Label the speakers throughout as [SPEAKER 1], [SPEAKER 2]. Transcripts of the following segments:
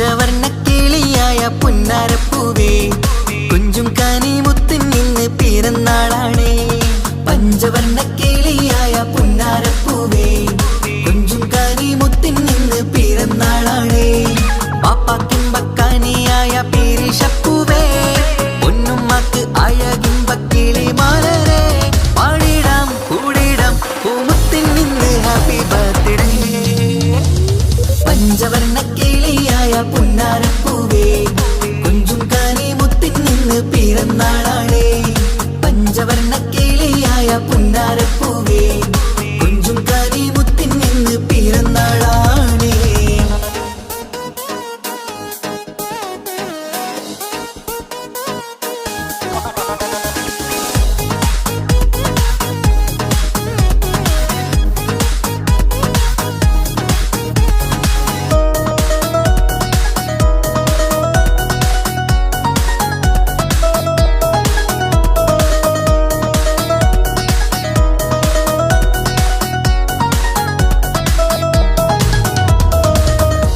[SPEAKER 1] പഞ്ചവർണ്ണക്കിളിയായ പുന്നാരപ്പൂവേ, കുഞ്ചും കനിമുത്തിൻ നിന്ന് പിറന്നാളാണേ. പഞ്ചവർണ്ണക്കിളിയായ പുന്നാരപ്പൂവേ, കുഞ്ചും കനിമുത്തിൻ നിന്ന് പിറന്നാളാണേ. പാപ്പാക്കിമ്പക്കാനിയായ പേരിഷപ്പൂവേ, പൊന്നുമ്മക്ക് അഴകിമ്പക്കിളി മാലരേ. പാടിടാം കൂടിടാം പൂമുത്തിൻ നിന്ന് ഹാപ്പി ബർത്ത്ഡേ. പഞ്ചവർണ്ണക്കിളിയായ പുന്നാരപ്പൂവേ, കുഞ്ചും കനിമുത്തിൻ നിന്ന് പിറന്നാളാണേ. പഞ്ചവർണ്ണക്കിളിയായ പുന്നാരപ്പൂവേ, കുഞ്ചും കനിമുത്തിൻ നിന്ന് പിറന്നാളാണേ.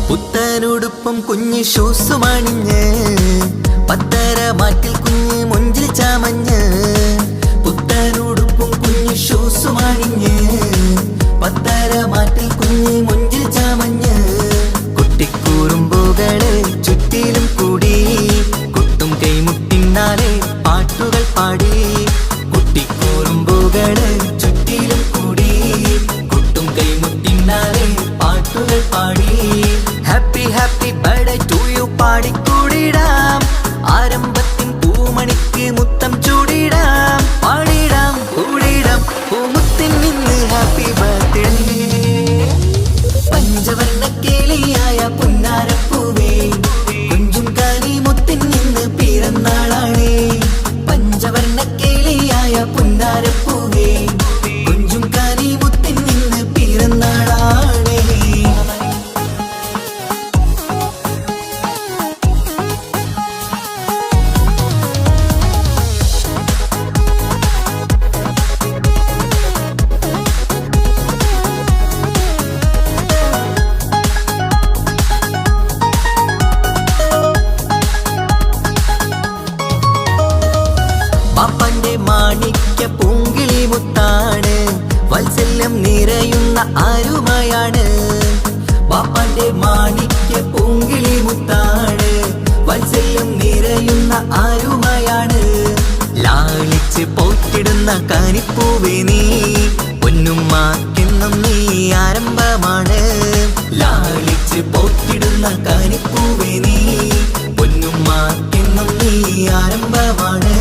[SPEAKER 1] പുത്തനുടുപ്പും കുഞ്ഞ് ഷൂസുമണിഞ്ഞ്, പത്തര മാറ്റിൽ കുഞ്ഞ് മൊഞ്ചിൽ ചമഞ്ഞ്. പുത്തനുടുപ്പും കുഞ്ഞ് ഷൂസുമണിഞ്ഞ്, പത്തര മാറ്റിൽ കുഞ്ഞ് മൊഞ്ചിൽ ചമഞ്ഞ്. കുട്ടിക്കൂറുമ്പുകള് ചുറ്റിലും കൂടി, കുട്ടും കൈമുട്ടിന്നാലെ പാട്ടുകൾ പാടി. കുട്ടിക്കൂറുമ്പുകള് ചുറ്റിലും കൂടി, കുട്ടും കൈമുട്ടിന്നാലെ പാട്ടുകൾ പാടി. Happy happy birthday to you പാടിക്കൂടിടാം, ആരംഭത്തിൻ പൂമണിക്ക് മുത്തം ചൂടിടാം. പാടിടാം കൂടിടാം പൂമുത്തിൻ നിന്ന് ഹാപ്പി ബർത്ത്ഡേ. പഞ്ചവർണ്ണക്കിളിയായ പുന്നാരപ്പൂവേ, കുഞ്ചും കനിമുത്തിൻ നിന്ന് പിറന്നാളാണേ. പഞ്ചവർണ്ണക്കിളിയായ പുന്നാരപ്പൂവേ, കുഞ്ചും കനിമുത്തിൻ നിന്ന് പിറന്നാളാണേ. പാപ്പന്റെ മാണിക്യ പൂങ്കിളി മുത്താണ്, വാത്സല്യം നിറയുന്ന ആരുമയാണ്. പാപ്പന്റെ മാണിക്യ പൂങ്കിളി മുത്താണ്, വാത്സല്യം നിറയുന്ന ആരുമയാണ്. ലാളിച്ച് പോറ്റിടുന്ന കനിപ്പൂവേ നീ, പൊന്നുമ്മാക്കെന്നും നീ ആരംഭമാണ്. ലാളിച്ച് പോറ്റിടുന്ന കനിപ്പൂവേ നീ, പൊന്നുമ്മാക്കെന്നും നീ ആരംഭമാണ്.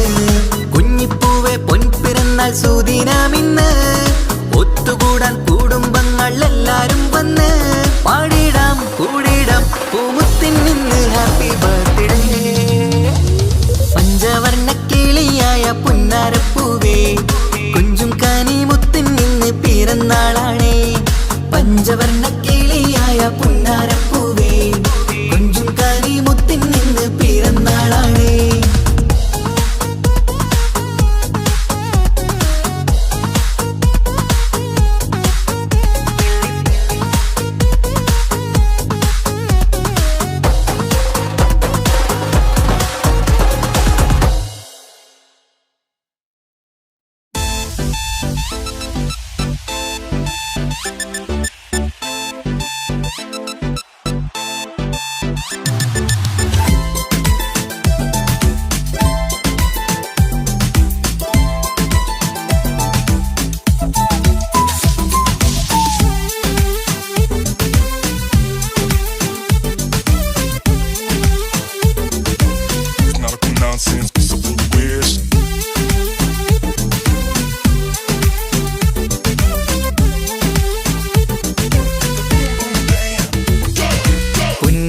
[SPEAKER 1] കുഞ്ഞിപ്പൂവെ പൊൻപിറന്നാൾ സുദിനമിന്ന്, ഒത്തുകൂടാൻ കുടുംബങ്ങൾ എല്ലാരും വന്ന്. പാടിടാം കൂടിടാം പൂമുത്തിൻ നിന്ന് ഹാപ്പി ബർത്ത്ഡേ. പഞ്ചവർണ്ണക്കിളിയായ പുന്നാരപ്പൂവേ, കുഞ്ചും കനിമുത്തിൻ നിന്ന് പിറന്നാളാണേ. പഞ്ചവർണ്ണക്കിളിയായ പുന്നാരപ്പൂവേ, കുഞ്ചും കനിമുത്തിൻ നിന്ന് പിറന്നാളാണേ.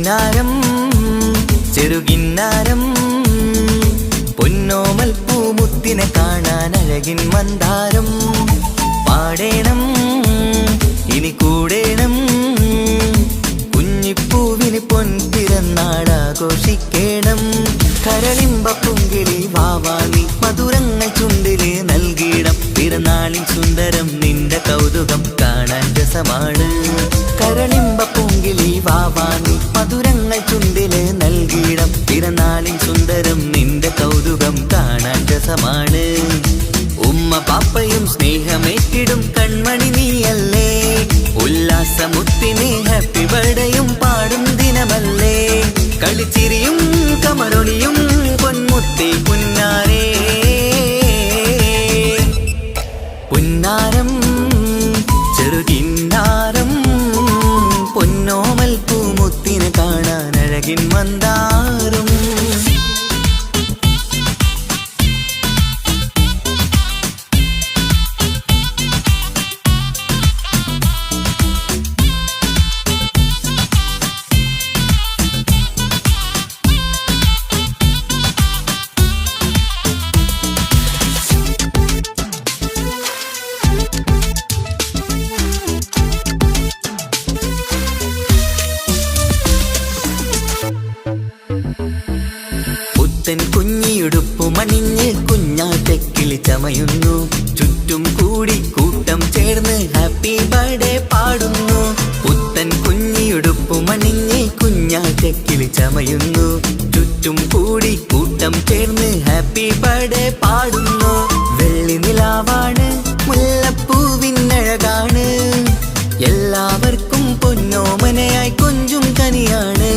[SPEAKER 1] പുന്നാരം ചെറുകിന്നാരം പൊന്നോമൽ പൂമുത്തിനെ കാണാൻ അഴകിൻ മന്ദാരം പാടേണം ഇനി കൂടേണം കുഞ്ഞിപ്പൂവിന് പൊൻപിറന്നാളാഘോഷിക്കേണം കരളിമ്പ പുങ്കിളി വാവാനി മധുരങ്ങൾ ചുണ്ടില് നൽകിയിടം പിറന്നാളിൻ സുന്ദരം നിന്റെ കൗതുകം കാണാൻ രസമാണ് കരളിമ്പ പുങ്കിളി വാവാനി മധുരങ്ങൾ ചുണ്ടില് നൽകിയിടം പിറന്നാളിൻ സുന്ദരം നിന്റെ കൗതുകം കാണാൻ രസമാണ് ഉമ്മ പാപ്പയും സ്നേഹമേറ്റിടും കൺമണി നീയല്ലേ ഉല്ലാസമുത്തിനെ ഹാപ്പി ബർത്ത്ഡേയും പാടും ദിനമല്ലേ കളിച്ചിരിയും കമലൊളിയും പൊന്മുത്തി പുന്നാരേ പുന്നാരം ചെറുകിന്നാരം പൊന്നോമൽ പൂമുത്തിനെ കാണാൻ അഴകിൻ മന്ദാരം കുഞ്ഞിയുടുപ്പുമണിഞ്ഞ് കുഞ്ഞാറ്റക്കിളി ചമയുന്നു ചുറ്റും കൂടി കൂട്ടം ചേർന്ന് ഹാപ്പി ബർത്ത്ഡേ പാടുന്നു പുത്തൻ കുഞ്ഞിയുടുപ്പുമണിഞ്ഞ് കുഞ്ഞാറ്റക്കിളി ചമയുന്നു ചുറ്റും കൂടി കൂട്ടം ചേർന്ന് ഹാപ്പി ബർത്ത്ഡേ പാടുന്നു വെള്ളി നിലാവാണ് മുല്ലപ്പൂവിനഴകാണ് എല്ലാവർക്കും പൊന്നോമനയായി കൊഞ്ചും കനിയാണ്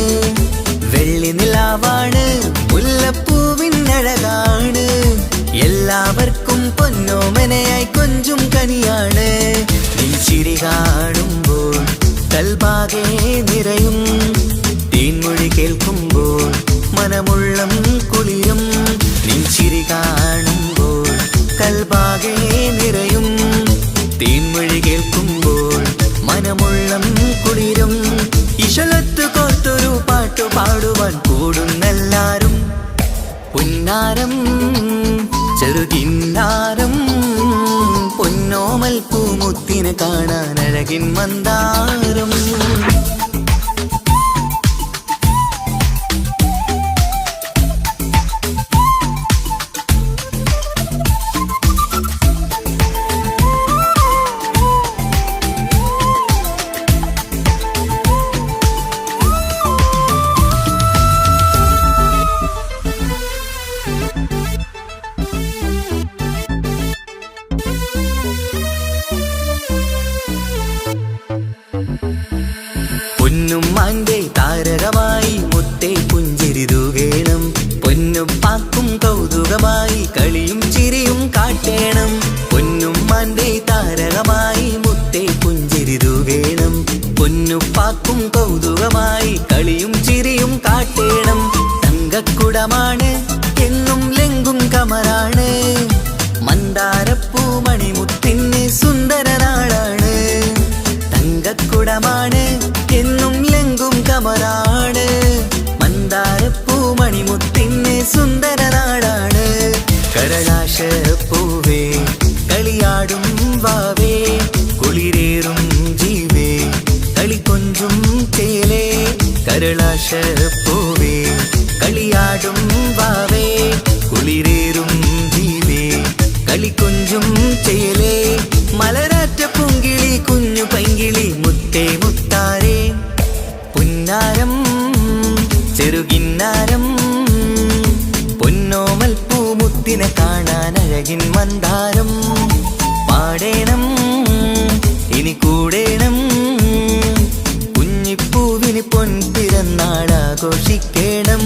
[SPEAKER 1] വെള്ളി നിലാവാണ് മുല്ലപ്പൂവിനഴകാണ് എല്ലാവർക്കും പൊന്നോമനയായി കൊഞ്ചും കനിയാണ് നീ ചിരി കാണുമ്പോൾ കൽബാകെ നിറയും തേൻമൊഴി കേൾക്കുമ്പോൾ മനമുള്ളം കുളിരും നീ ചിരി കാണുമ്പോൾ കൽബാകെ നിറയും തേൻമൊഴി കേൾക്കുമ്പോൾ മനമുള്ളം കുളിരും ഇശലത്ത് കോർത്തൊരു പാട്ടു പാടുവാൻ കൂടുന്നെല്ലാരും പുന്നാരം ചെറുകിന്നാരം പൊന്നോമൽ പൂമുത്തിനെ കാണാൻ അഴകിൻ മന്ദാരം പൊന്നുമ്മാന്റെ താരകമായി മുത്തേ പുഞ്ചിരി തൂകേണം പൊന്നുപ്പാക്കും കൗതുകമായി കളിയും ചിരിയും കാട്ടേണം പൊന്നുമ്മാന്റെ താരകമായി മുത്തേ പുഞ്ചിരി തൂകേണം പൊന്നുപ്പാക്കും കൗതുകമായി കളിയും ചിരിയും കാട്ടേണം തങ്കക്കുടമാണ് എന്നും ലെങ്കും കമറാണ് മന്ദാരപ്പൂമണിമുത്തിന് സുന്ദരനാളാണ് തങ്കക്കുടമാണ് എന്നും ലെങ്കും കമറാണ് മന്ദാരപ്പൂമണിമുത്തിന് സുന്ദരനാളാണ് കരളാശ പൂവേ കളിയാടും വാവേ കുളിരേറും ജീവേ കളിക്കൊഞ്ചും ചേലേ കരളാശ പൂവേ കളിയാടും വാവേ കുളിരേറും ജീവേ കളിക്കൊഞ്ചും ചേലേ മലരാറ്റ പൂങ്കിളി കുഞ്ഞു പൈങ്കിളി മുത്തേ മുത്താരേ പുന്നാരം ചെറുകിന്നാരം പൊന്നോമൽ പൂമുത്തിനെ കാണാൻ അഴകിൻ മന്ദാരം പാടേണം ഇനി കൂടേണം കുഞ്ഞിപ്പൂവിന് പൊൻപിറന്നാളാഘോഷിക്കേണം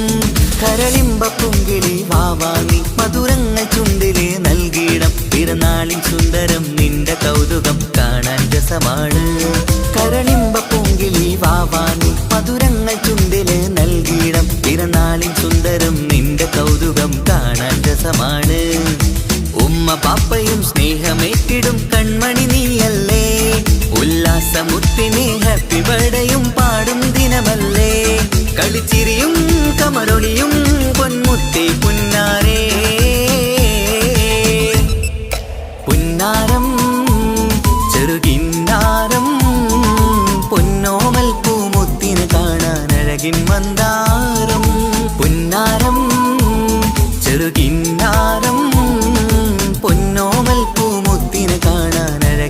[SPEAKER 1] കരളിമ്പ പുങ്കിളി വാവാനി മധുരങ്ങൾ ചുണ്ടില് നൽകിയിടം പിറന്നാളിൻ സുന്ദരം നിന്റെ കൗതുകം കാണാൻ രസമാണ് കരളിമ്പ പുങ്കിളി വാവാനി മധുരങ്ങൾ ചുണ്ടില് നൽകിയിടം പിറന്നാളിൻ സുന്ദരം നിന്റെ കൗതുകം കാണാൻ രസമാണ് ഉമ്മ പാപ്പയും സ്നേഹമേറ്റിടും കൺമണി നീയല്ലേ ഉല്ലാസമുത്തിനെ ഹാപ്പി ബർത്ത്ഡേയും പാടും ദിനമല്ലേ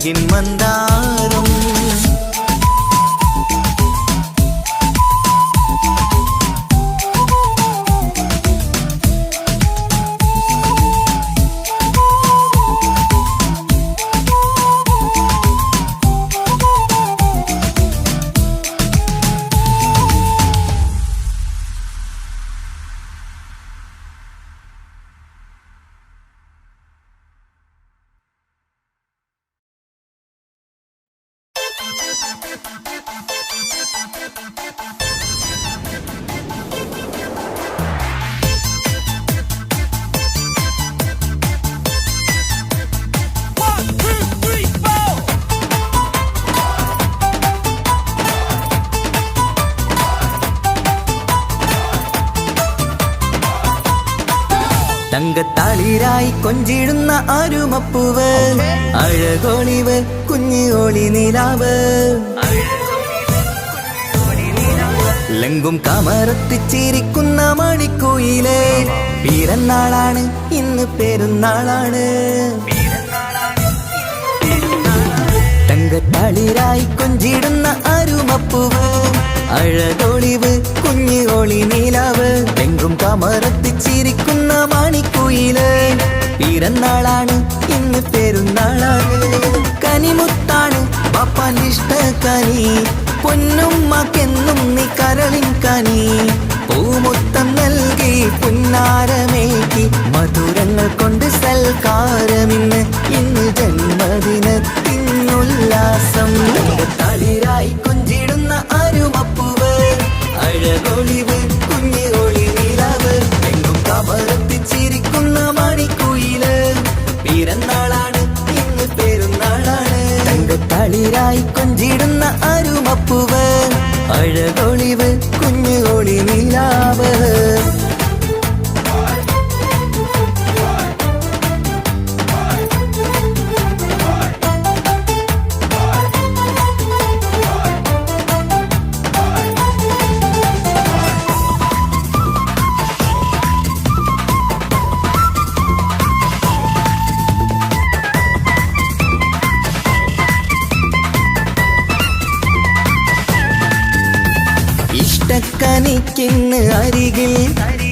[SPEAKER 1] അഴകിൻ മന്ദാരം. തങ്കത്താളിരായി കൊഞ്ചിടുന്ന അരുമപ്പൂവ്, അഴകോളിവ് കുഞ്ഞു ഓളി നിലാവ്. ലങ്കും കമറത്തിച്ചിരിക്കുന്ന മണിക്കുയിലേ, പിറന്നാളാണ് ഇന്ന് പെരുന്നാളാണ്. തങ്കത്താളിരായി കൊഞ്ചിടുന്ന അരുമപ്പൂവ്, അഴകോളിവ് കുഞ്ഞു ഓളി നിലാവ്. എങ്കും കമറത്തിച്ചിരിക്കുന്ന മണിക്കുയില്, പിറന്നാളാണ് ഇന്ന് പെരുന്നാളാണ്. കനിമുത്താണ് പാപ്പാന്റെ ഇഷ്ടക്കനി, പൊന്നുമ്മക്കെന്നും നീ കരളിൻ കനി. പൂമുത്തം നൽകി പുന്നാരമേകി, മധുരങ്ങൾ കൊണ്ട് സൽക്കാരമിന്ന്. ഇന്ന് ജന്മദിനത്തിനുല്ലാസം. തളിരായി കൊഞ്ചിടുന്ന അരുമപ്പൂവ്, അഴകൊളിവ് കുഞ്ഞു ഒളി നിലാവ്. എങ്കും കമറത്തിച്ചിരിക്കുന്ന മണിക്കുയില്, പിറന്നാളാണ് ഇന്ന് പെരുന്നാളാണ്. തങ്കത്തളിരായി കൊഞ്ചിടുന്ന അരുമപ്പൂവ്, അഴകൊളിവ് കുഞ്ഞു ഒളി നിലാവ്. ഇഷ്ടക്കനിക്കിന്ന് അരികിൽ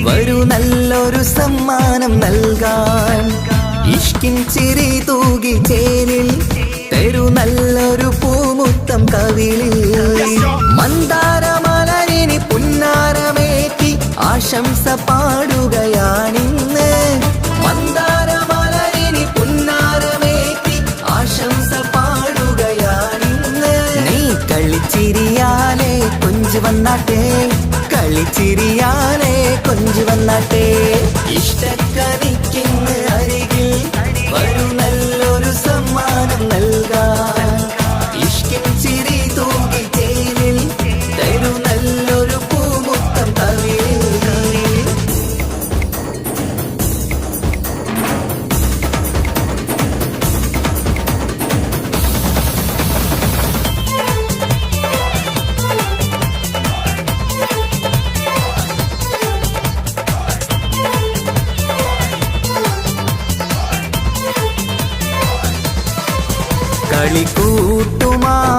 [SPEAKER 1] വരൂ, നല്ലൊരു സമ്മാനം നൽകാൻ. ഇഷ്കിൻ ചിരി തൂകി ചേലിൽ തരൂ, നല്ലൊരു പൂമുത്തം കവിളിൽ. മന്ദാരമലരിനി പുന്നാരമേറ്റി ആശംസ പാടുകയാണിന്ന്. മന്ദാരമലരിനി പുന്നാരമേറ്റി ആശംസ പാടുകയാണിന്ന്. നീ കളിച്ചിരിയാലേ കൊഞ്ചു വന്നാട്ടെ, കളിച്ചിരിയാലേ കൊഞ്ചു വന്നാട്ടെ. ഇഷ്ടക്കനിക്കിന്ന് അരികിൽ വരൂ, നല്ലൊരു സമ്മാനം നൽകാൻ. ഇഷ്കിൻ ചിരി തൂകി ചേലിൽ തരൂ, നല്ലൊരു പൂമുത്തം കവിളിൽ.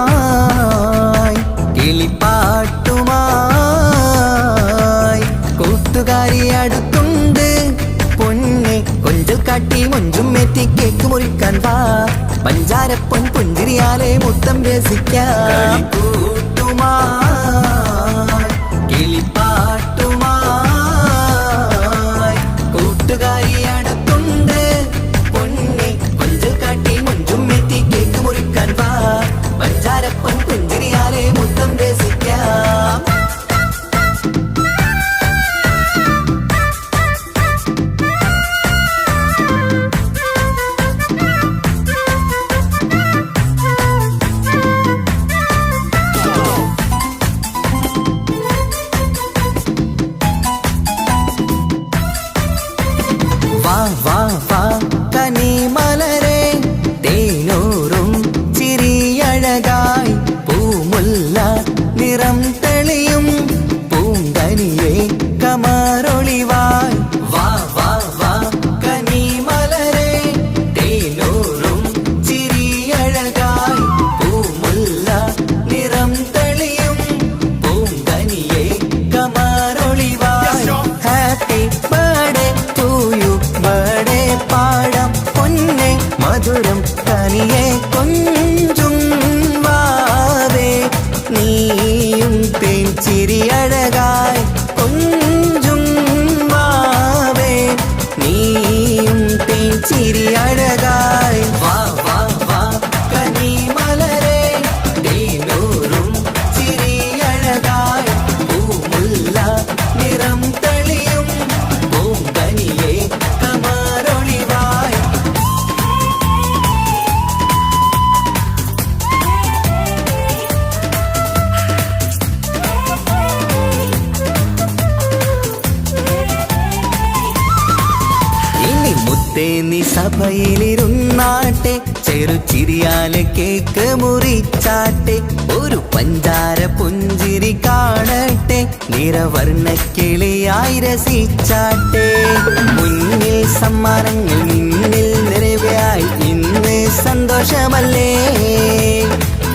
[SPEAKER 1] കളിക്കൂട്ടുമായി കിളിപ്പാട്ടുമായി കൂട്ടുകാരി അടുത്തുണ്ട്. പൊന്നെ കൊഞ്ചൽ കാട്ടി മൊഞ്ചും മേറ്റി കേക്ക് മുറിക്കാൻ വാ. പഞ്ചാരപ്പൊൻ പുഞ്ചിരിയാലെ മുത്തം രസിക്കാം. കളിക്കൂട്ടുമായി കിളിപ്പാട്ടുമായി കൂട്ടുകാരി അടുത്തുണ്ട്. പൊന്നെ കൊഞ്ചൽ കാട്ടി മൊഞ്ചും മേറ്റി കേക്ക് മുറിക്കാൻ വാ. പഞ്ചാരപ്പൊൻ പുഞ്ചിരിയാലെ മുത്തം രസിക്കാം. വാ വാ വാ കനിമലരെ, തേനൂറും ചിരിയഴകായി. പൂമുല്ല നിറം തെളിയും പൂങ്കനിയെ കമറൊളിവായി. വാ വാ വാ കനിമലരെ, തേനൂറും ചിരിയഴകായി. സഭയിലിരുന്നാട്ടെ, ചെറുചിരിയാല് കേക്ക് മുറിച്ചാട്ടെ, ഒരു പഞ്ചാര പുഞ്ചിരി കാണട്ടെ, നിറവർണ്ണക്കിളിയായി രസിച്ചാട്ടെ. മുന്നിൽ സമ്മാനങ്ങൾ നിന്നിൽ നിറവായി ഇന്ന് സന്തോഷമല്ലേ,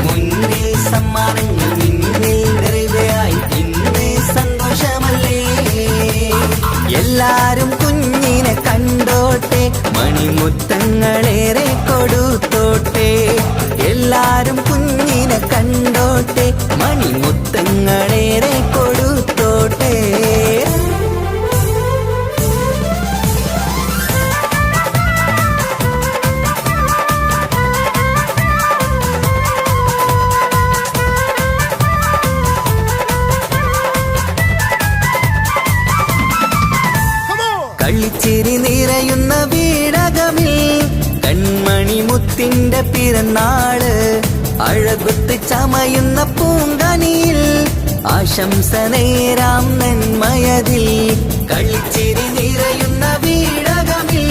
[SPEAKER 1] മുന്നിൽ സമ്മാനങ്ങൾ നിന്നിൽ നിറവായി ഇന്ന് സന്തോഷമല്ലേ. എല്ലാരും കുഞ്ഞിനെ കണ്ടോട്ടെ, മണിമുത്തങ്ങളേറെ കൊടുത്തോട്ടെ. എല്ലാരും കുഞ്ഞിനെ കണ്ടോട്ടെ, മണിമുത്തങ്ങളേറെ കൊടുത്തോട്ടെ. കളിച്ചിരി നിറയുന്ന വീടകമിൽ കൺമണി മുത്തിന്റെ പിറന്നാള്, അഴകുത്ത് ചമയുന്ന പൂങ്കനിയിൽ ആശംസ നേരാം നന്മയതിൽ. കളിച്ചിരി നിറയുന്ന വീടകമിൽ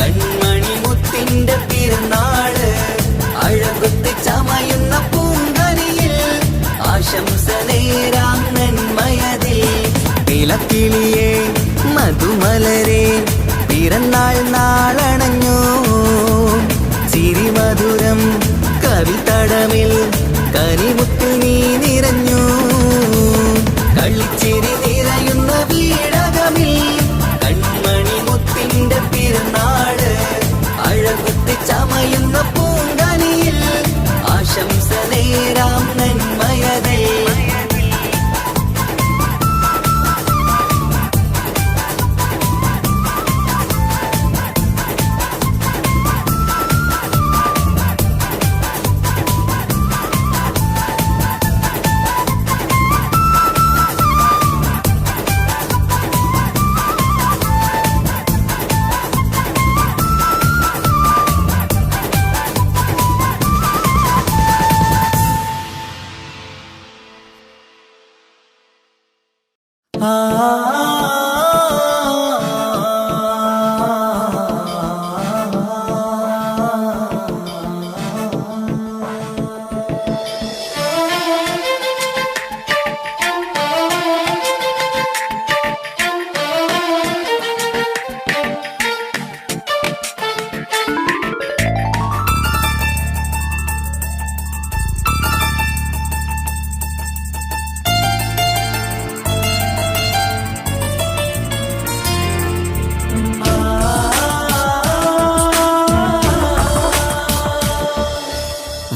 [SPEAKER 1] കൺമണി മുത്തിന്റെ പിറന്നാള്, അഴകുത്ത് ചമയുന്ന പൂങ്കനിയിൽ ആശംസ നേരാം നന്മയതിൽ. നിലക്കിളിയേ മധുമലരെ പിറന്നാൾ നാളണഞ്ഞു, ചിരിമധുരം കവിതടമിൽ കനിമുത്തിൽ നീ നിറഞ്ഞു. കളിച്ചിരി നിറയുന്ന വീടകമിൽ കൺമണി മുത്തിന്റെ പിറന്നാള്, അഴകുത്തി ചമയുന്ന പൂങ്കനിയിൽ ആശംസ നേരാം നന്മയതേ.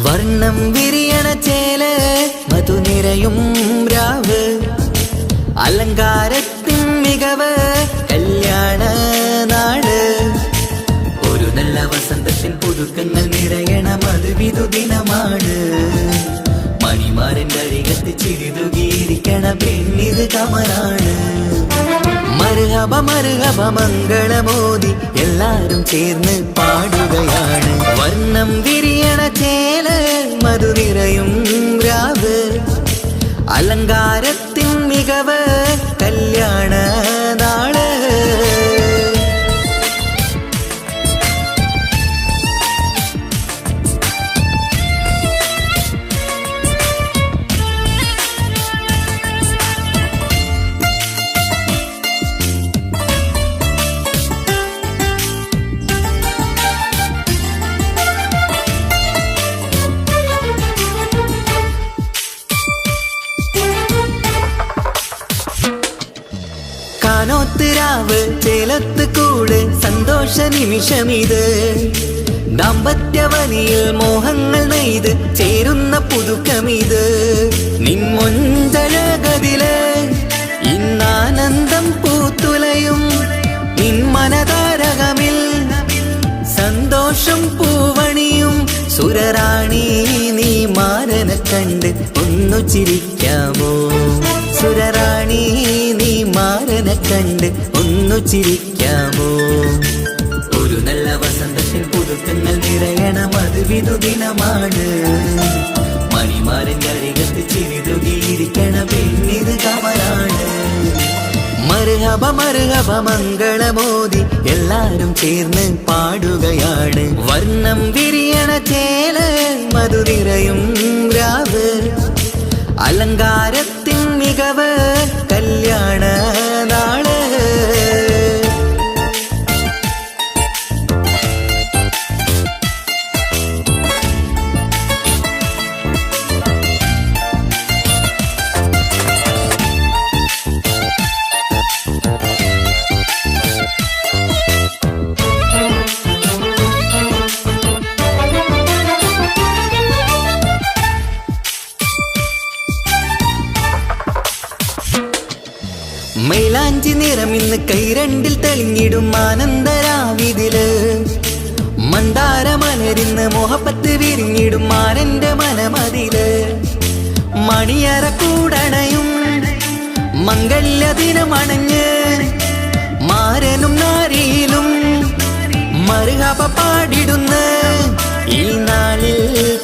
[SPEAKER 1] വർണ്ണം വിരിയണ ചേല് മധുനിരയും രാവ്, അലങ്കാരത്തിൻ മികവ് കല്യാണ നാട്. ഒരു നല്ല വസന്തത്തിൻ പുതുക്കങ്ങൾ നിറയണ മധുവിധു ദിനമാണ്. മണിമാരന്റെ അരികത്ത് ചിരിതുകീരിക്കണ പെണ്ണിത് കമലാണ്. മർഹബ മർഹബ മംഗളമോദി എല്ലാരും ചേർന്ന് പാടുകയാണ്. വർണ്ണം വിരിയണ ചേല് മധുനിരയും രാവ്, അലങ്കാരത്തിൻ മികവ് കല്യാണ നാള്. കാനോത്തിരാവ് ചേലത്ത് കൂട് സന്തോഷ നിമിഷമിത്. ദാമ്പത്യവനിയിൽ മോഹങ്ങൾ നെയ്ത് ചേരുന്ന പുതുക്കമിത്. നിൻമൊഞ്ചഴകതില് ഇന്നാനന്ദം പൂത്തുലയും, നിൻ മനതാരകമിൽ സന്തോഷം പൂവണിയും. സുരറാണി നീ മാരനെ കണ്ട് ഒന്നു ചിരിക്കാമോ, സുരറാണി നീ മാരനെ കണ്ട് ഒന്നു ചിരിക്കാമോ. ഒരു നല്ല വസന്തത്തിൽ പുതുക്കങ്ങൾ നിറയണ മധുവിധു ദിനമാണ്. മണിമാരന്റെ അരികത്ത് ചിരിതുകീരിക്കണ പെണ്ണിത് കമലാണ്. മർഹബ മർഹബ മംഗളമോദി എല്ലാ എല്ലാരും ചേർന്ന് പാടുകയാണ്. വർണ്ണം വിരിയണ ചേല മധുനിറയും രാവ്, അലങ്കാരത്തിൻ മികവ് കല്യാണ നാള്. മൈലാഞ്ചി നിറമിന്ന് കൈരണ്ടിൽ തെളിഞ്ഞിടും ആനന്ദരാവിതില്, മന്ദാര മലരിന്ന് മുഹബത്ത് വിരിഞ്ഞിടും മാനന്റെ മനമതില്. മണിയറ കൂടണയും മംഗല്യ ദിനമണഞ്ഞ് മാരനും നാരിയിലും മറുഹബ പാടിടുന്ന ഈ നാളിൽ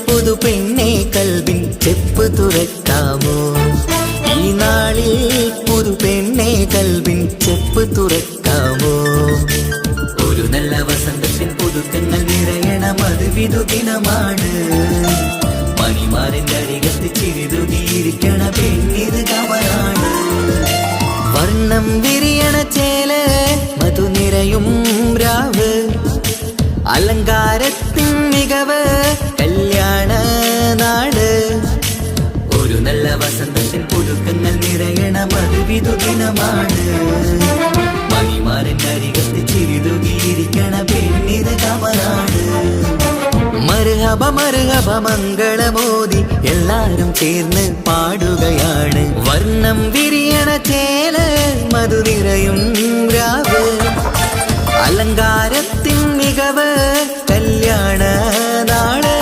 [SPEAKER 1] പുതു പെണ്ണെ കൽവിൻ ചെപ്പ് തുറക്കാമോ? ഈ നാളിൽ പുതു പെണ്ണെ കൽവിൻ ചെപ്പ് തുറക്കാമോ? ഒരു നല്ല വസന്തത്തിൻ പുതുക്കങ്ങൾ നിറയണം, അത് വിധുദിനമാണ്. മണിമാരന്റെ അരികത്ത് ചിരിതുകിയിരിക്കണ പെണ്ണിത് കമലാണ്. വർണ്ണം വിരിയണ ചേല മധുനിറയും രാവ്, അലങ്കാരത്തിൻ മികവ് കല്യാണ നാട്. ഒരു നല്ല വസന്തത്തിൻ പുതുക്കങ്ങൾ നിറയണം, അത് വിധുദിനമാണ്. മണിമാരന്റെ അരികത്ത് ചിരിതുകിയിരിക്കണ പെണ്ണിത് കമലാണ്. മർഹബ മർഹബ മംഗളമോദി എല്ലാരും ചേർന്ന് പാടുകയാണ്. വർണ്ണം വിരിയണ ചേല മധുനിറയും രാവ്, അലങ്കാരത്തിൻ മികവ് കല്യാണ നാള്.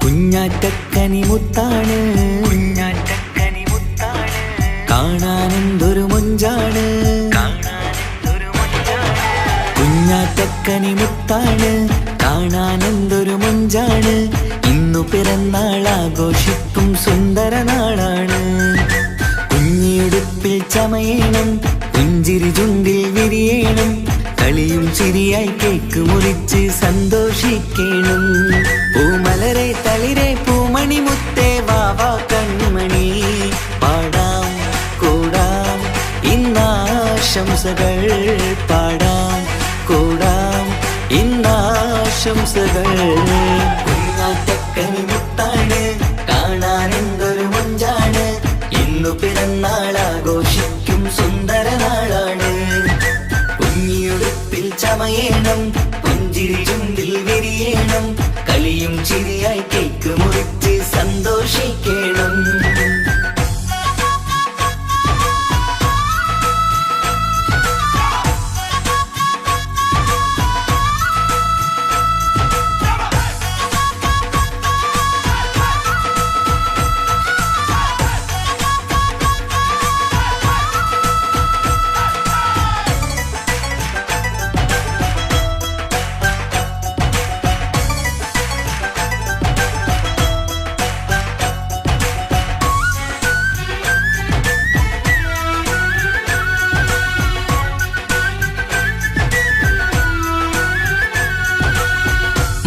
[SPEAKER 1] കുഞ്ഞാറ്റക്കനി മുത്താണ്, കുഞ്ഞാറ്റക്കനി മുത്താണ്, കാണാനെന്തൊരു മൊഞ്ചാണ്, കാണാനെന്തൊരു മൊഞ്ചാണ്. കുഞ്ഞാറ്റക്കനി മുത്താണ്, കാണാനെന്തൊരു മൊഞ്ചാണ്. ഇന്നു പിറന്നാൾ ആഘോഷിക്കും സുന്ദര നാളാണ്. കുഞ്ഞിയുടുപ്പിൽ ചമയണം, പുഞ്ചിരി ചുണ്ടിൽ വിരിയണം, കളിയും ചിരിയായി കേക്ക് മുറിച്ച് സന്തോഷിക്കണം. പൂമലരെ തളിരെ പൂമണി മുത്തേ വാവാ കൺമണി, പാടാം കൂടാം ഇന്നാശംസകൾ, പാടാം കൂടാം ഇന്നാശംസകൾ. കുഞ്ഞാറ്റക്കനി മുത്താണ്, കാണാനെന്തൊരു മൊഞ്ചാണ്. ഇന്നു പിറന്നാൾ ആഘോഷിക്കും സുന്ദര നാളാണ്. കുഞ്ഞിയുടുപ്പിൽ ചമയണം, പുഞ്ചിരി ചുണ്ടിൽ വിരിയണം, കളിയും ചിരിയായി കേക്ക് മുറിച്ച് സന്തോഷിക്കണം.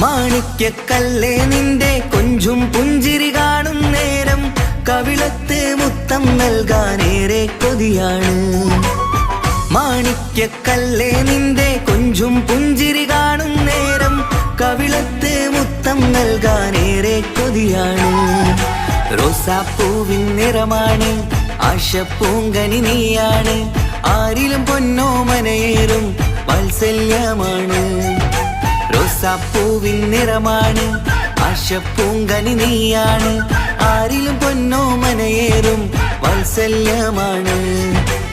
[SPEAKER 1] മാണിക്യക്കല്ലേ നിന്റെ കൊഞ്ചും പുഞ്ചിരി കാണും നേരം, കവിളത്ത് മുത്തം നൽകാനേറെ കൊതിയാണ്. മാണിക്യക്കല്ലേ നിന്റെ കൊഞ്ചും പുഞ്ചിരി കാണും നേരം, കവിളത്ത് മുത്തം നൽകാനേറെ കൊതിയാണ്. റോസാപ്പൂവിൻ നിറമാണ്, ആശപ്പൂങ്കനി നീയാണ്, ആരിലും പൊന്നോമനയേറും വാത്സല്യമാണ്. റോസാപ്പൂവിൻ നിറമാണ്, ആശപ്പൂങ്കനി നീയാണ്, ആരിലും പൊന്നോമനയേറും വാത്സല്യമാണ്.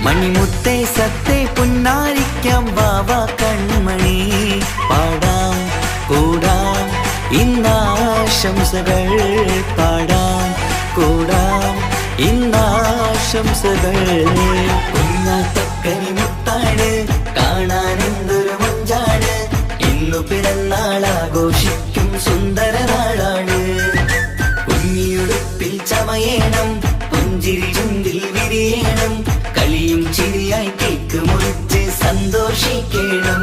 [SPEAKER 1] മണിമുത്തേ സത്തേ പുന്നാരിക്കാം വാവ കൺമണി. പാടാം കൂടാം ഇന്നാശംസകൾ, പാടാം കൂടാം ഇന്നാശംസകൾ. കുഞ്ഞാത്തക്കനി മുത്താണ്, കാണാൻ എന്തൊരു മഞ്ചാണ്. ഇന്നു പിറന്നാൾ ആഘോഷിക്കും സുന്ദര നാളാണ്. കുഞ്ഞിയുടുപ്പിൽ ചമയേണം, പുഞ്ചിരി ചുണ്ടിൽ വിരിയണം. കളിയും ചിരിയായി കേക്ക് മുറിച്ച് സന്തോഷിക്കണം.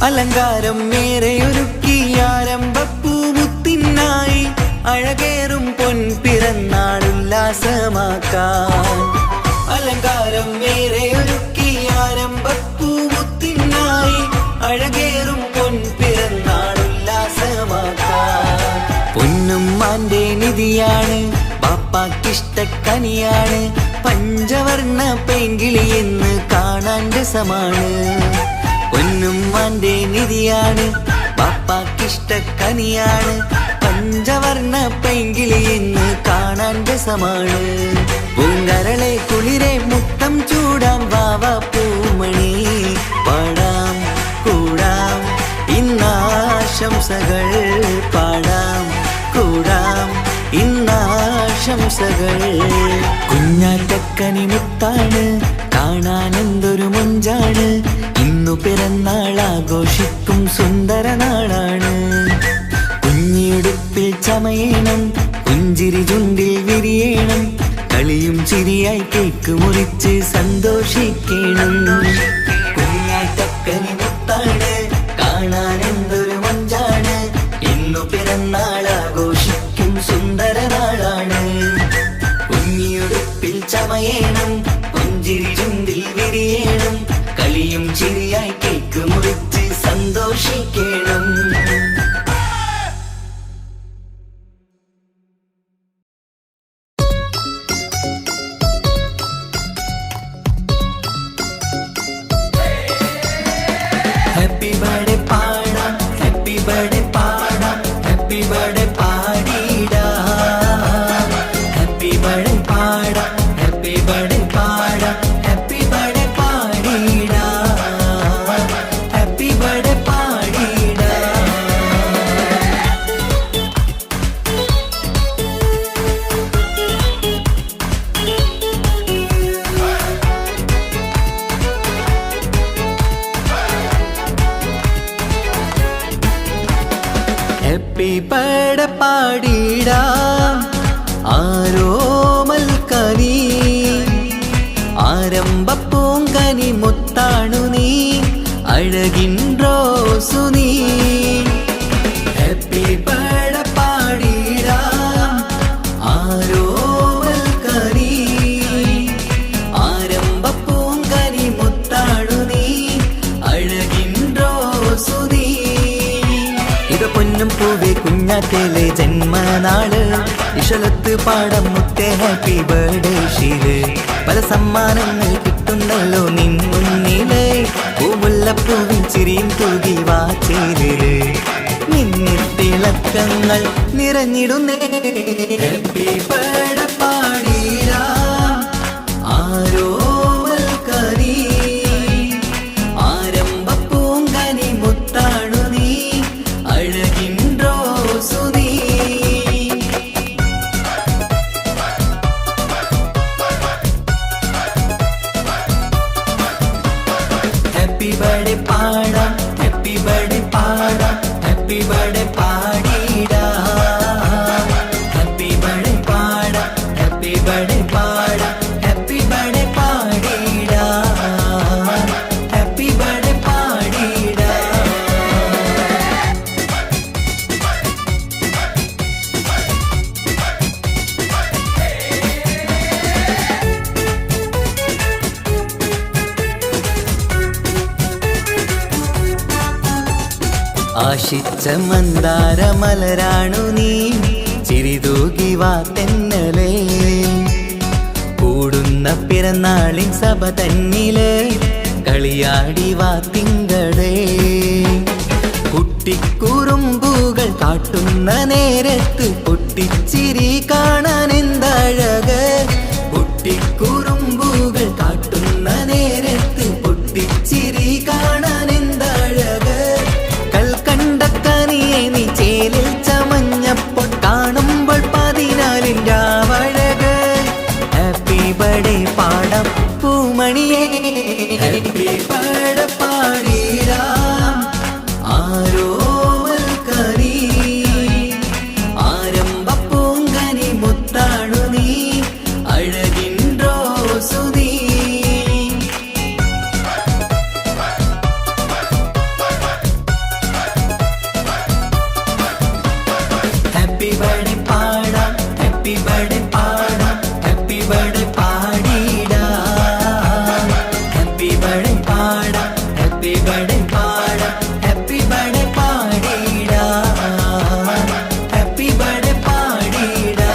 [SPEAKER 1] അലങ്കാരം മേരെയൊരുക്കി ആരംഭപ്പൂമുത്തിനായി അഴകേറും പൊൻപിറന്നാൾ ഉല്ലാസമാക്കാൻ. അലങ്കാരം മേരെയൊരുക്കി ആരംഭപ്പൂമുത്തിനായി അഴകേറും പൊൻപിറന്നാൾ ഉല്ലാസമാക്കാൻ. പൊന്നുമ്മാന്റെ നിധിയാണ്, പാപ്പാക്കിഷ്ടക്കനിയാണ്. പഞ്ചവർണ്ണ പെങ്കിളി എന്ന് കാണാൻ രസമാണ്. പൊന്നുമ്മാന്റെ നിധിയാണ്, പാപ്പാക്കിഷ്ടക്കനിയാണ്. പഞ്ചവർണ്ണ പെങ്കിളി എന്ന് കാണാൻ രസമാണ്. പൂങ്കരളെ കുളിരെ മുത്തം ചൂടാം വാവ പൂമണി. പാടാം കൂടാം ഇന്നാശംസകൾ, പാടാം കൂടാം ഇന്നാശംസകൾ. കുഞ്ഞാറ്റക്കനി മുത്താണ്, കാണാൻ എന്തൊരു മൊഞ്ചാണ്. ഇന്നു പിറന്നാൾ ആഘോഷിക്കും സുന്ദര നാളാണ്. കുഞ്ഞിയുടുപ്പിൽ ചമയേണം, പുഞ്ചിരി ചുണ്ടിൽ വിരിയണം. കളിയും ചിരിയായി കേക്ക് മുറിച്ച് സന്തോഷിക്കണം. കുഞ്ഞാറ്റക്കനി മുത്താണ്, കാണാൻ എന്തൊരു മഞ്ചാണ്. ഇന്നു പിറന്നാൾ ആഘോഷിക്കും സുന്ദര നാളാണ്. കുഞ്ഞിയുടുപ്പിൽ ചമയേണം, പുഞ്ചിരി ചുണ്ടിൽ വിരിയണം. കളിയും ചിരിയായി കേക്ക് മുറിച്ച് സന്തോഷിക്കണം. ഹാപ്പി ബർത്ത്ഡേ പാടാം, ഹാപ്പി ബർത്ത്ഡേ പാടാം, ഹാപ്പി ബർത്ത്ഡേ പാടിടാം. ഹാപ്പി ബർത്ത്ഡേ പാടാം, ഹാപ്പി ബർത്ത്ഡേ പാടാം, ഹാപ്പി ബർത്ത്ഡേ പാടിടാം. ഹാപ്പി ബർത്ത്ഡേ പാടിടാം. ഹാപ്പി ബർത്ത്ഡേ പാടിടാം ആരോമൽക്കനി. ആരംഭപ്പൂങ്കനി മുത്താണു നീ, അഴകിൻ റോസു നീ. ഹാപ്പി ബർത്ത്ഡേ പാടിടാം ആരോമൽക്കനി. ആരംഭപ്പൂങ്കനി മുത്താണു നീ, അഴകിൻ റോസു നീ. ഇത് പൊന്നും പൂവേ കുഞ്ഞാറ്റേലെ ജന്മനാള്. ഇഷലത്ത് പാടം മുത്തേ ഹാപ്പി ബർത്ത്ഡേ ഷീല്. പല സമ്മാനങ്ങൾ കിട്ടുന്നല്ലോ നിൻ മുന്നില്. പൂമുല്ലപ്പൂവിൻ ചിരിയും തൂകി വാച്ചേരില്. മിന്നിത്തിളക്കങ്ങൾ നിറഞ്ഞിടുന്നേ. ഹാപ്പി ബർത്ത്ഡേ പാടിടാം ആരോമൽക്കനി. ആരംഭപ്പൂങ്കനി മുത്താണു നീ, അഴകിൻ റോസു നീ. ഹാപ്പി ബർത്ത്ഡേ പാടാം, ഹാപ്പി ബർത്ത്ഡേ പാടാം, ഹാപ്പി ബർത്ത്ഡേ പാടിടാം. ഹാപ്പി ബർത്ത്ഡേ പാടാം, ഹാപ്പി ബർത്ത്ഡേ പാടാം, ഹാപ്പി ബർത്ത്ഡേ പാടിടാം. ഹാപ്പി ബർത്ത്ഡേ പാടിടാം. ആശിച്ച മന്ദാരമലരാണു നീ, ചിരിതൂകി വാ തെന്നലേ, കൂടുന്ന പിറന്നാളിൻ സഭ തന്നില് കളിയാടി വാ തിങ്കളേ. കുട്ടിക്കുറുമ്പുകൾ കാട്ടുന്ന നേരത്ത് പൊട്ടിച്ചിരി കാണാൻ എന്തഴക്. കുട്ടിക്കുറുമ്പുകൾ കാട്ടുന്ന നേരത്ത് പൊട്ടിച്ചിരി കാണാൻ എന്തഴക്. കൽക്കണ്ടക്കനിയെ നീ ചേലിൽ ചമഞ്ഞപ്പോൾ കാണുമ്പോൾ 14 രാവഴക്. ഹാപ്പി ബർത്ത്ഡേ പാടാം പൂമണിയേ, ഹാപ്പി ബർത്ത്ഡേ പാടിടാം ആരോമൽക്കനി. ആരംഭ പൂങ്കനി മുത്താണു നീ, അഴകിൻ റോസു നീ. ഹാപ്പി ബർത്ത്ഡേ പാടാം, ഹാപ്പി ബർത്ത്ഡേ പാടാം, ഹാപ്പി ബർത്ത്ഡേ പാടിടാം. ഹാപ്പി ബർത്ത്ഡേ പാടാം, ഹാപ്പി ബർത്ത്ഡേ പാടാം, ഹാപ്പി ബർത്ത്ഡേ പാടിടാം. ഹാപ്പി ബർത്ത്ഡേ പാടിടാം.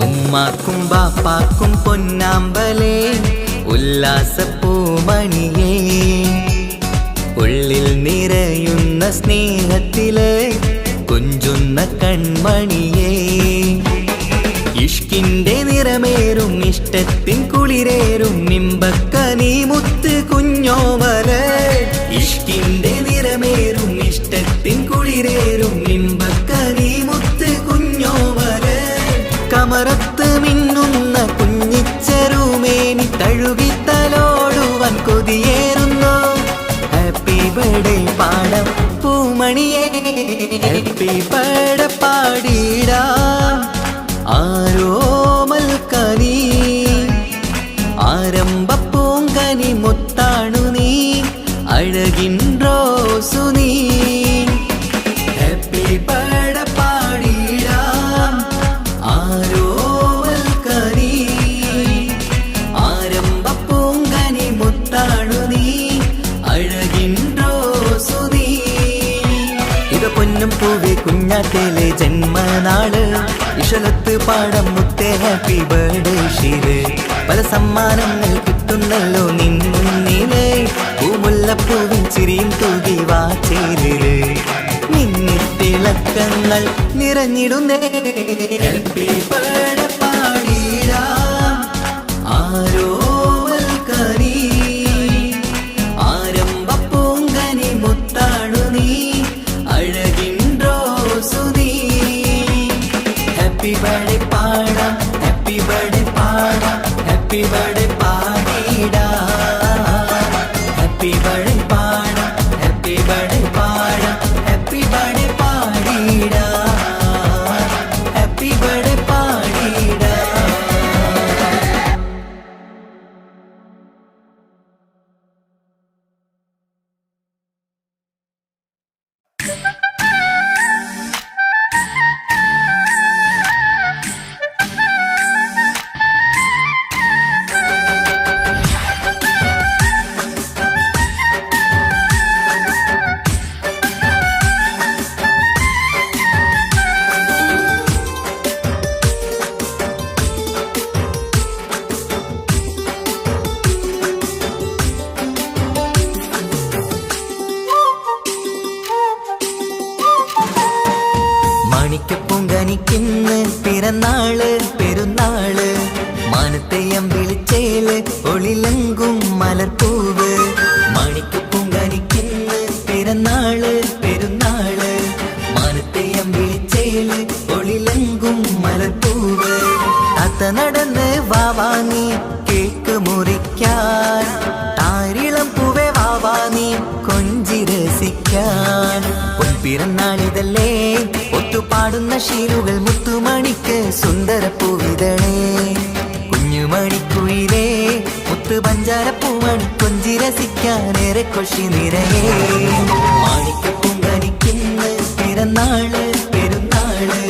[SPEAKER 1] ഉമ്മാക്കും ബാപ്പാക്കും പൊന്നാമ്പലേ, ഉല്ലാസപ്പൂമണിയേ, ഉള്ളിൽ നിറയുന്ന സ്നേഹത്തില് കൊഞ്ചുന്ന കൺമണിയേ. ഇഷ്കിന്റെ നിറമേറും ഇഷ്ടത്തിൻ കുളിരേറും നിമ്പക്കനി മുത്ത് കുഞ്ഞോമല്. ഇഷ്കിന്റെ നിറമേറും ഇഷ്ടത്തിൻ കുളിരേറും നിമ്പക്കനി മുത്ത് കുഞ്ഞോമല്. കമറത്ത് മിന്നുന്ന കുഞ്ഞിച്ചെറുമേനി തഴുകി തലോടുവാൻ കൊതിയേറുന്നു. ഹാപ്പി ബർത്ത്ഡേ പാടാം പൂമണിയേ, ഹാപ്പി ബർത്ത്ഡേ പാടിടാം ആരോമൽക്കനി. ആരംഭ പൂങ്കനി മുത്താണു നീ, അഴകിൻ റോസു നീ. ഹാപ്പി ബർത്ത്ഡേ പാടിടാം ആരോമൽക്കനി. ആരംഭ പൂങ്കനി മുത്താണു നീ, അഴകിൻ റോസു നീ. ഇത് പൊന്നും പൂവേ കുഞ്ഞാറ്റേലെ ജന്മനാള്, ഇഷലത്ത് പാടം മുത്തേ ഹാപ്പി ബർത്ത്ഡേ ഷീല്. പല സമ്മാനങ്ങൾ കിട്ടുന്നല്ലോ നിൻ മുന്നില്, പൂമുല്ലപ്പൂവിൻ ചിരിയും തൂകി വാച്ചേരില്. മിന്നിത്തിളക്കങ്ങൾ നിറഞ്ഞിടുന്നേ, ഹാപ്പി ബർത്ത്ഡേ പാടിടാം ആരോമൽക്കനി. ആരംഭ പൂങ്കനി മുത്താണു നീ, അഴകിൻ റോസു നീ. ഹാപ്പി ബർത്ത്ഡേ പാടാം, ഹാപ്പി ബർത്ത്ഡേ പാടാം, ഹാപ്പി ബർത്ത്ഡേ പാടിടാം. ഹാപ്പി ബർത്ത്ഡേ പാടാം, ഹാപ്പി ബർത്ത്ഡേ പാടാം, ഹാപ്പി ബർത്ത്ഡേ പാടിടാം. ഹാപ്പി ബർത്ത്ഡേ പാടിടാം. മാണിക്കപ്പൂങ്കനിക്കിന്ന് പിറന്നാള് പെരുന്നാള്, മാനത്തെയം വിളിച്ചേല് ഒളിലങ്കും മലർപ്പൂവ്. മാണിക്കപ്പൂങ്കനിക്കിന്ന് പിറന്നാള് പെരുന്നാള്, മാനത്തെയം വിളിച്ചേല് ഒളിലങ്കും മലർപ്പൂവ്. അത്ത നടന്ന് വാവാനി കേക്ക് മുറിക്കാൻ, താരിളം പൂവേ വാവാനി കൊഞ്ചി രസിക്കാൻ. പൊൻപിറന്നാളിതല്ലേ ഒത്തുപാടുന്ന ശീലുകൾ മുത്തുമണിക്ക് സുന്ദരപ്പൂവിതളേ. കുഞ്ഞുമണിക്കുയിലേ മുത്ത് പഞ്ചാരപ്പൂമണി കൊഞ്ചി രസിക്കാനേറെ കൊഷി നിറയേ. മാണിക്കപ്പൂങ്കനിക്കിന്ന് പിറന്നാള് പെരുന്നാള്,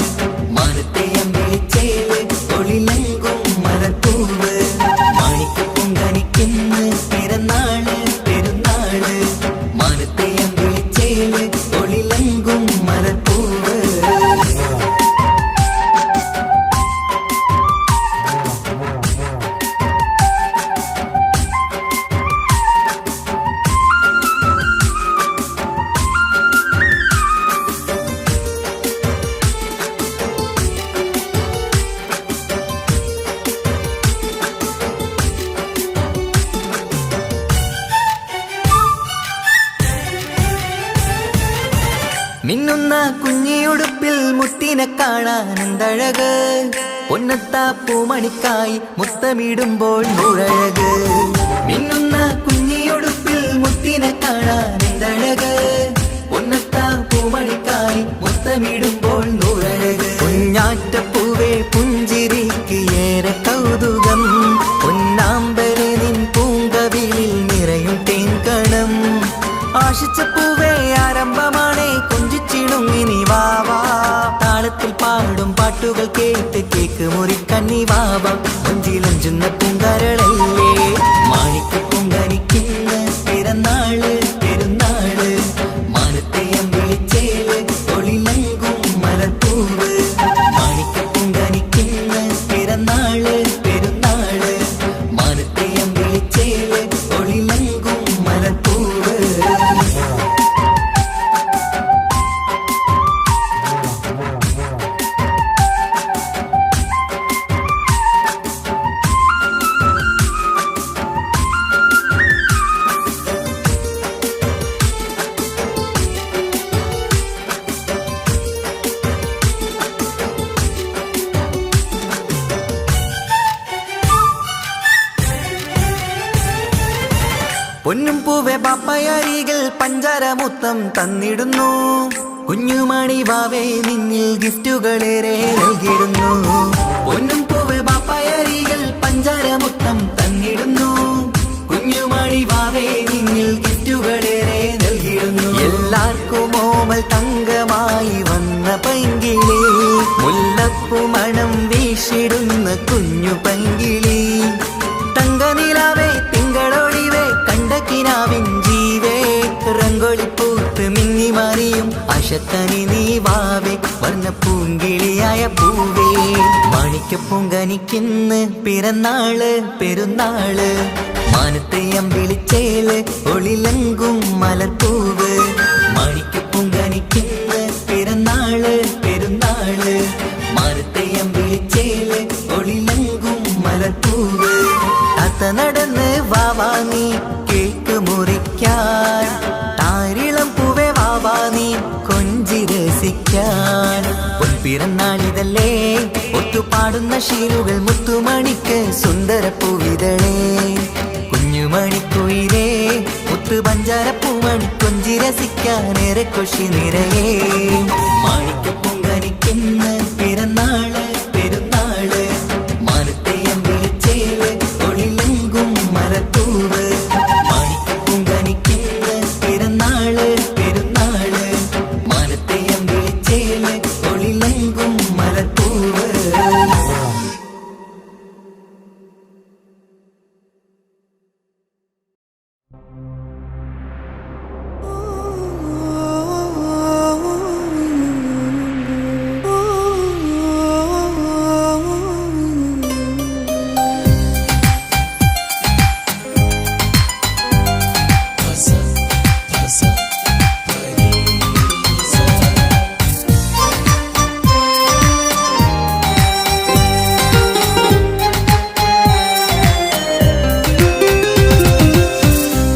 [SPEAKER 1] കുഞ്ഞിയുടുപ്പിൽ മുത്തിനെ കാണാൻ എന്തഴക്, പൊന്നത്താ പൂമണിക്കായി മുത്തമിടുമ്പോൾ നൂറഴക്. മിന്നുന്ന കുഞ്ഞിയുടുപ്പിൽ മുത്തിനെ കാണാൻ എന്തഴക്, പൊന്നത്താ പൂമണിക്കായി മുത്തമിടുമ്പോൾ നൂറഴക്. കുഞ്ഞാറ്റപ്പൂവേ പുഞ്ചിരിക്ക് ഏറെ കൗതുകം, പൊന്നാമ്പരെ നിൻ പൂങ്കവിളിൽ നിറയും തേൻകണം. ആശിച്ച പൂവേ ആരംഭമാണേ കൊഞ്ചിച്ചിടുങ്ങിനി വാവാ, താളത്തിൽ പാടും പാട്ടുകൾ കേട്ട് കേക്ക് മുറിക്കണ്ണി വാവ. കൊഞ്ചിലഞ്ചുന്ന പൂങ്കരളല്ലേ മാണിക്ക പൂങ്കനിക്കുന്ന പിറന്നാള് പെരുന്നാള്, മാനത്തെയം വിളിച്ചേല് തൊളിലങ്കും മലർപ്പൂവ്. മാണിക്ക പൂങ്കനിക്കുന്ന പിറന്നാള് പെരുന്നാള്, മാനത്തെയം വിളിച്ചേല് തൊളിലങ്കും മലർപ്പൂവ്. പൊന്നും പൂവെ പാപ്പയരികൾ പഞ്ചാരമുത്തം തന്നിടുന്നു, കുഞ്ഞുമണി വാവേ നിന്നിൽ ഗിഫ്റ്റുകളേറെ നൽകിടുന്നു. പൊന്നും പൂവെ പാപ്പയരികൾ പഞ്ചാരമുത്തം തന്നിടുന്നു, കുഞ്ഞുമണി വാവേ നിന്നിൽ ഗിഫ്റ്റുകളേറെ നൽകിടുന്നു. എല്ലാവർക്കും ഓമൽ തങ്കമായി വന്ന പൈങ്കിളി, മുല്ലപ്പൂ മണം വീശിടുന്ന കുഞ്ഞു പൈങ്കിളി. തങ്കനിലാവേ തിങ്കളൊളിവേ കണ്ടക്കിനാവിൻ ജീവേ, റംഗോളിപ്പൂത്ത് മിന്നി മാറിയും അശത്തനി നീ വാവേ, വർണ്ണ പൂങ്കിളിയായ പൂവേ. മാണിക്ക പൂങ്കനിക്കുന്ന് പിറന്നാള് പെരുന്നാള്, മാനത്തെയം വിളിച്ചേല് ഒളിലങ്കും മലർപ്പൂവ്. മാണിക്ക പൂങ്കനിക്കുന്ന് പിറന്നാള് പെരുന്നാള്, മാനത്തെയം വിളിച്ചേല് ഒളിലങ്കും മലർപ്പൂവ്. താത്ത നടന്ന് വാവാ നീ കേക്ക് മുറിക്കാൻ, താരിളം പൂവേ വാവാ നീ കൊഞ്ചി രസിക്കാൻ. പൊൻപിറന്നാളിതല്ലേ ഒത്തുപാടുന്ന ശീലുകൾ മുത്തുമണിക്ക് സുന്ദര പൂവിതളേ. കുഞ്ഞുമണിക്കുയിലേ മുത്തു പഞ്ചാര പൂമണി കൊഞ്ചി രസിക്കാനേറെ കൊഷി നിറയേ. മാണിക്ക പൂങ്കനിക്കുന്ന പിറന്നാള് പെരുന്നാള്, മാനത്തെയം വിളിച്ചേല് തൊളിലങ്കും മലർപ്പൂവ്. മാണിക്ക പൂങ്കനിക്കുന്ന പിറന്നാള് പെരുന്നാള്, മാനത്തെയം വിളിച്ചേല് തൊളിലങ്കും മലർപ്പൂവ്.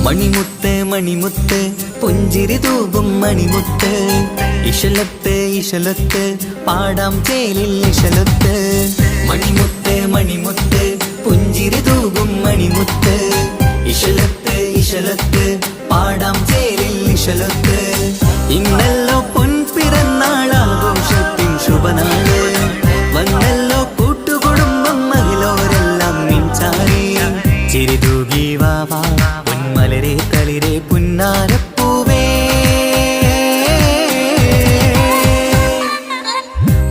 [SPEAKER 1] മണിമുത്ത് മണിമുത്ത് പുഞ്ചിരി തൂകും മണിമുത്ത്, ഇശലത്ത് ഇശലത്ത് പാടാം ചേലിൽ ഇശലത്ത്. മണിമുത്ത് മണിമുത്ത് പുഞ്ചിരി തൂകും മണിമുത്ത്, ഇശലത്ത് ഇശലത്ത് പാടാം ചേലിൽ ഇശലത്ത്. ഇന്നല്ലോ പൊൻപിറന്നാളാഘോഷത്തിൻ ശുഭനാള്, വന്നല്ലോ കൂട്ടുകുടുംബം മഹിളോരെല്ലാം നിൻചാരി. ചിരിതൂകി വാവാ പൊന്മലരെ കളിരെ പുന്നാരപ്പൂവേ.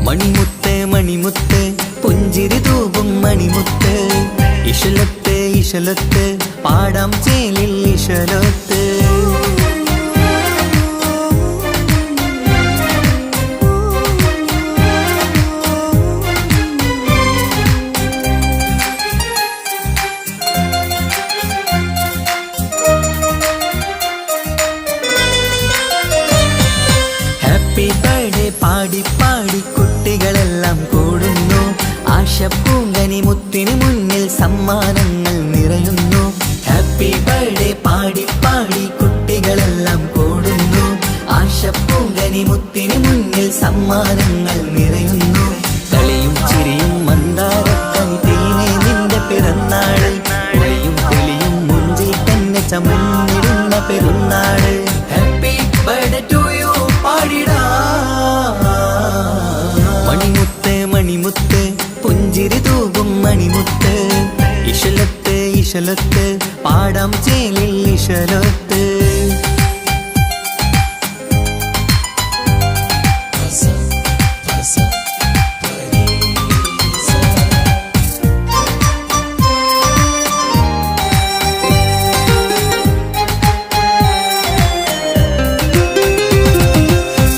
[SPEAKER 1] മണിമുത്ത് മണിമുത്ത് പുഞ്ചിരി തൂകും മണിമുത്ത്, ഇശലത്ത് ഇശലത്ത് പാടാം ചേലിൽ ഇശലത്ത്. ഹാപ്പി ബർത്ത്ഡേ പാടി പാടി കുട്ടികളെല്ലാം കൂടുന്നു, ആശപ്പൂങ്കനി മുത്തിന് മുന്നിൽ സമ്മാനങ്ങൾ നിറയുന്നു. ഹാപ്പി ബർത്ത്ഡേ പാടി പാടി കുട്ടികളെല്ലാം കൂടുന്നു, ആശപ്പൂങ്കനി മണിമുത്തിന് മുന്നിൽ സമ്മാനങ്ങൾ നിറയുന്നു. കളിയും ചിരിയും മന്ദാരക്കനി തേനെ നിന്റെ പിറന്നാള്. കളിയും തെളിയും മുഞ്ചിൽ തന്നെ ചമഞ്ഞിടുന്ന പെരുന്നാള്. ഹാപ്പി ബർത്ത്ഡേ ടു യു പാടിടാ. മണിമുത്ത് മണിമുത്ത് പുഞ്ചിരി തൂകും മണിമുത്ത്. ഇശലത്ത് ഇശലത്ത് പാടാം ചേലിൽ ഇശലത്ത്.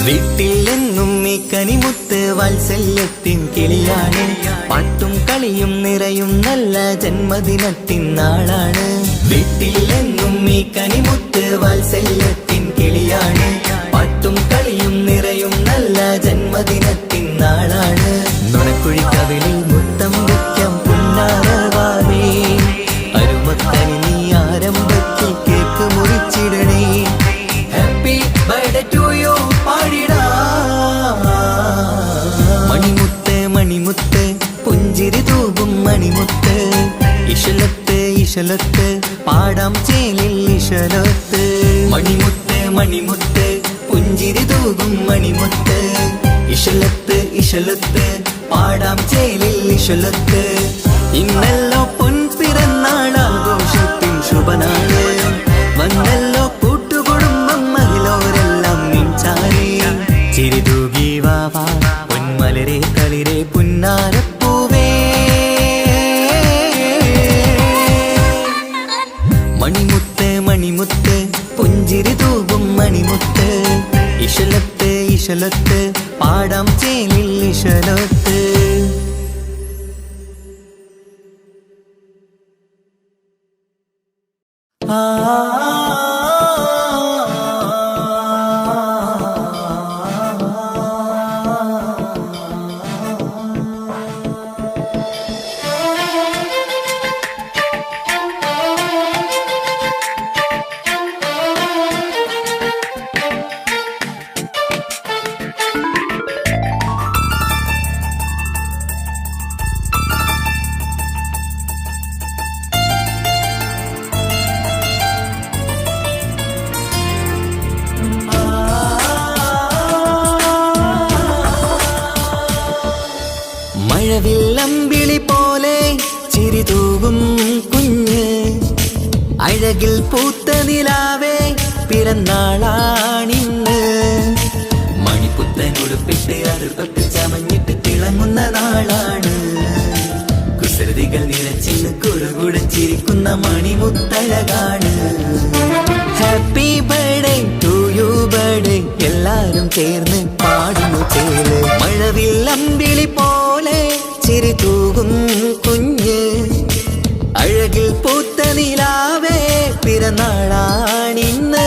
[SPEAKER 1] വീട്ടിലെന്നും ഈ കനിമുത്ത് വാത്സല്യത്തിൻ കിളിയാണ്. പാട്ടും കളിയും നിറയും നല്ല ജന്മദിനത്തിൻ നാളാണ്. വീട്ടിലെന്നും ഈ കനിമുത്ത് വാത്സല്യത്തിൻ കിളിയാണ്. പാട്ടും കളിയും നിറയും നല്ല ജന്മദിനത്തിൻ നാളാണ്. നുണക്കുഴി കവിളിൽ മുത്തം വയ്ക്കാം പുന്നാരവാവേ. അരുമക്കനി നീ ആരംഭത്തിൽ കേക്ക് മുറിച്ചിടണേ. ഹാപ്പി ബർത്ത്ഡേ ടു യു പാടിടാ. മണിമുത്ത് മണിമുത്ത് പുഞ്ചിരി തൂകും മണിമുത്ത്. ഇശലത്ത് ഇശലത്ത് പാടാം ചേലിൽ ഇശലത്ത്. മണിമുത്ത് മണിമുത്ത് പുഞ്ചിരി തൂകും മണിമുത്ത്. ഇശലത്ത് ഇശലത്ത് പാടാം ചേലിൽ ഇശലത്ത്. ഇന്നല്ലോ പൊൻപിറന്നാളാഘോഷത്തിൻ ശുഭനാള്. വന്നല്ലോ കൂട്ടുകുടുംബം മഹിളോരെല്ലാം നിൻചാരി. ചിരിതൂകി വാവാ പൊന്മലരെ കളിരെ പുന്നാരപ്പൂവേ. മണിമുത്ത് മണിമുത്ത് പുഞ്ചിരി തൂകും മണിമുത്ത്. ഇശലത്ത് ഇശലത്ത് പാടാം ചേലിൽ ഇശലത്ത്. മഴവില്ലമ്പിളി പോലെ ചിരി തൂകും കുഞ്ഞ്. അഴകിൽ പൂത്ത നിലാവേ പിറന്നാളാണിന്ന്. മണിപ്പുത്തനുടുപ്പിട്ട് അറുപട്ട് ചമഞ്ഞിട്ട് തിളങ്ങുന്ന നാളാണ്. കുസൃതികൾ നിറച്ചിന്ന് കുറുകുടെ ചിരിക്കുന്ന മണിമുത്തഴകാണ്. Happy birthday to you birthday എല്ലാരും ചേർന്ന് പാടുന്നു ചേല്. മഴവില്ലമ്പിളി പോലെ ചിരി തൂകും കുഞ്ഞ്. അഴകിൽ പൂത്ത നിലാവേ പിറന്നാളാണിന്ന്.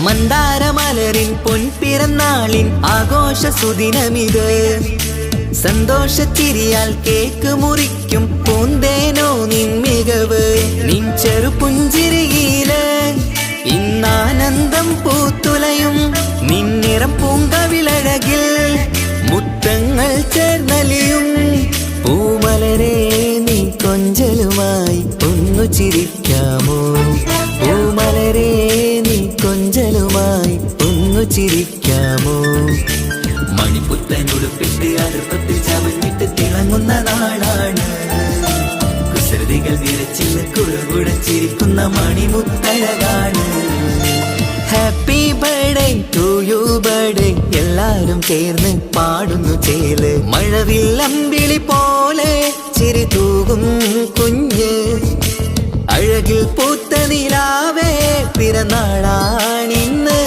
[SPEAKER 1] മന്ദാരമലരിൻ പൊൻപിറന്നാളിൻ ആഘോഷ സുദിനമിത്. സന്തോഷച്ചിരിയാൽ കേക്ക് മുറിക്കും പൂന്തേനോ നിൻ മികവ്. നിൻ ചെറുപുഞ്ചിരിയില് ഇന്നാനന്ദം പൂത്തുലയും. നിന്നിറം പൂങ്കവിളഴകിൽ മുത്തങ്ങൾ ചേർന്നലിയും. പൂമലരെ നീ കൊഞ്ചലുമായി ഒന്നു ചിരിക്കാമോ. പൂമലരെ നീ കൊഞ്ചലുമായി ഒന്നു ചിരിക്കാമോ. മണിപ്പുത്തനുടുപ്പിട്ട് അടുപ്പത്തിൽ ചമഞ്ഞിട്ട് തിളങ്ങുന്ന നാളാണ്. കുസൃതികൾ നിറച്ചിന്ന് കുറുകുടെ ചിരിക്കുന്ന മണിമുത്തഴകാണ്. Happy birthday to you birthday എല്ലാരും ചേർന്ന് പാടുന്നു ചേല്. മഴവില്ലമ്പിളി പോലെ ചിരി തൂകും കുഞ്ഞ്. അഴകിൽ പൂത്ത നിലാവേ പിറന്നാളാണിന്ന്.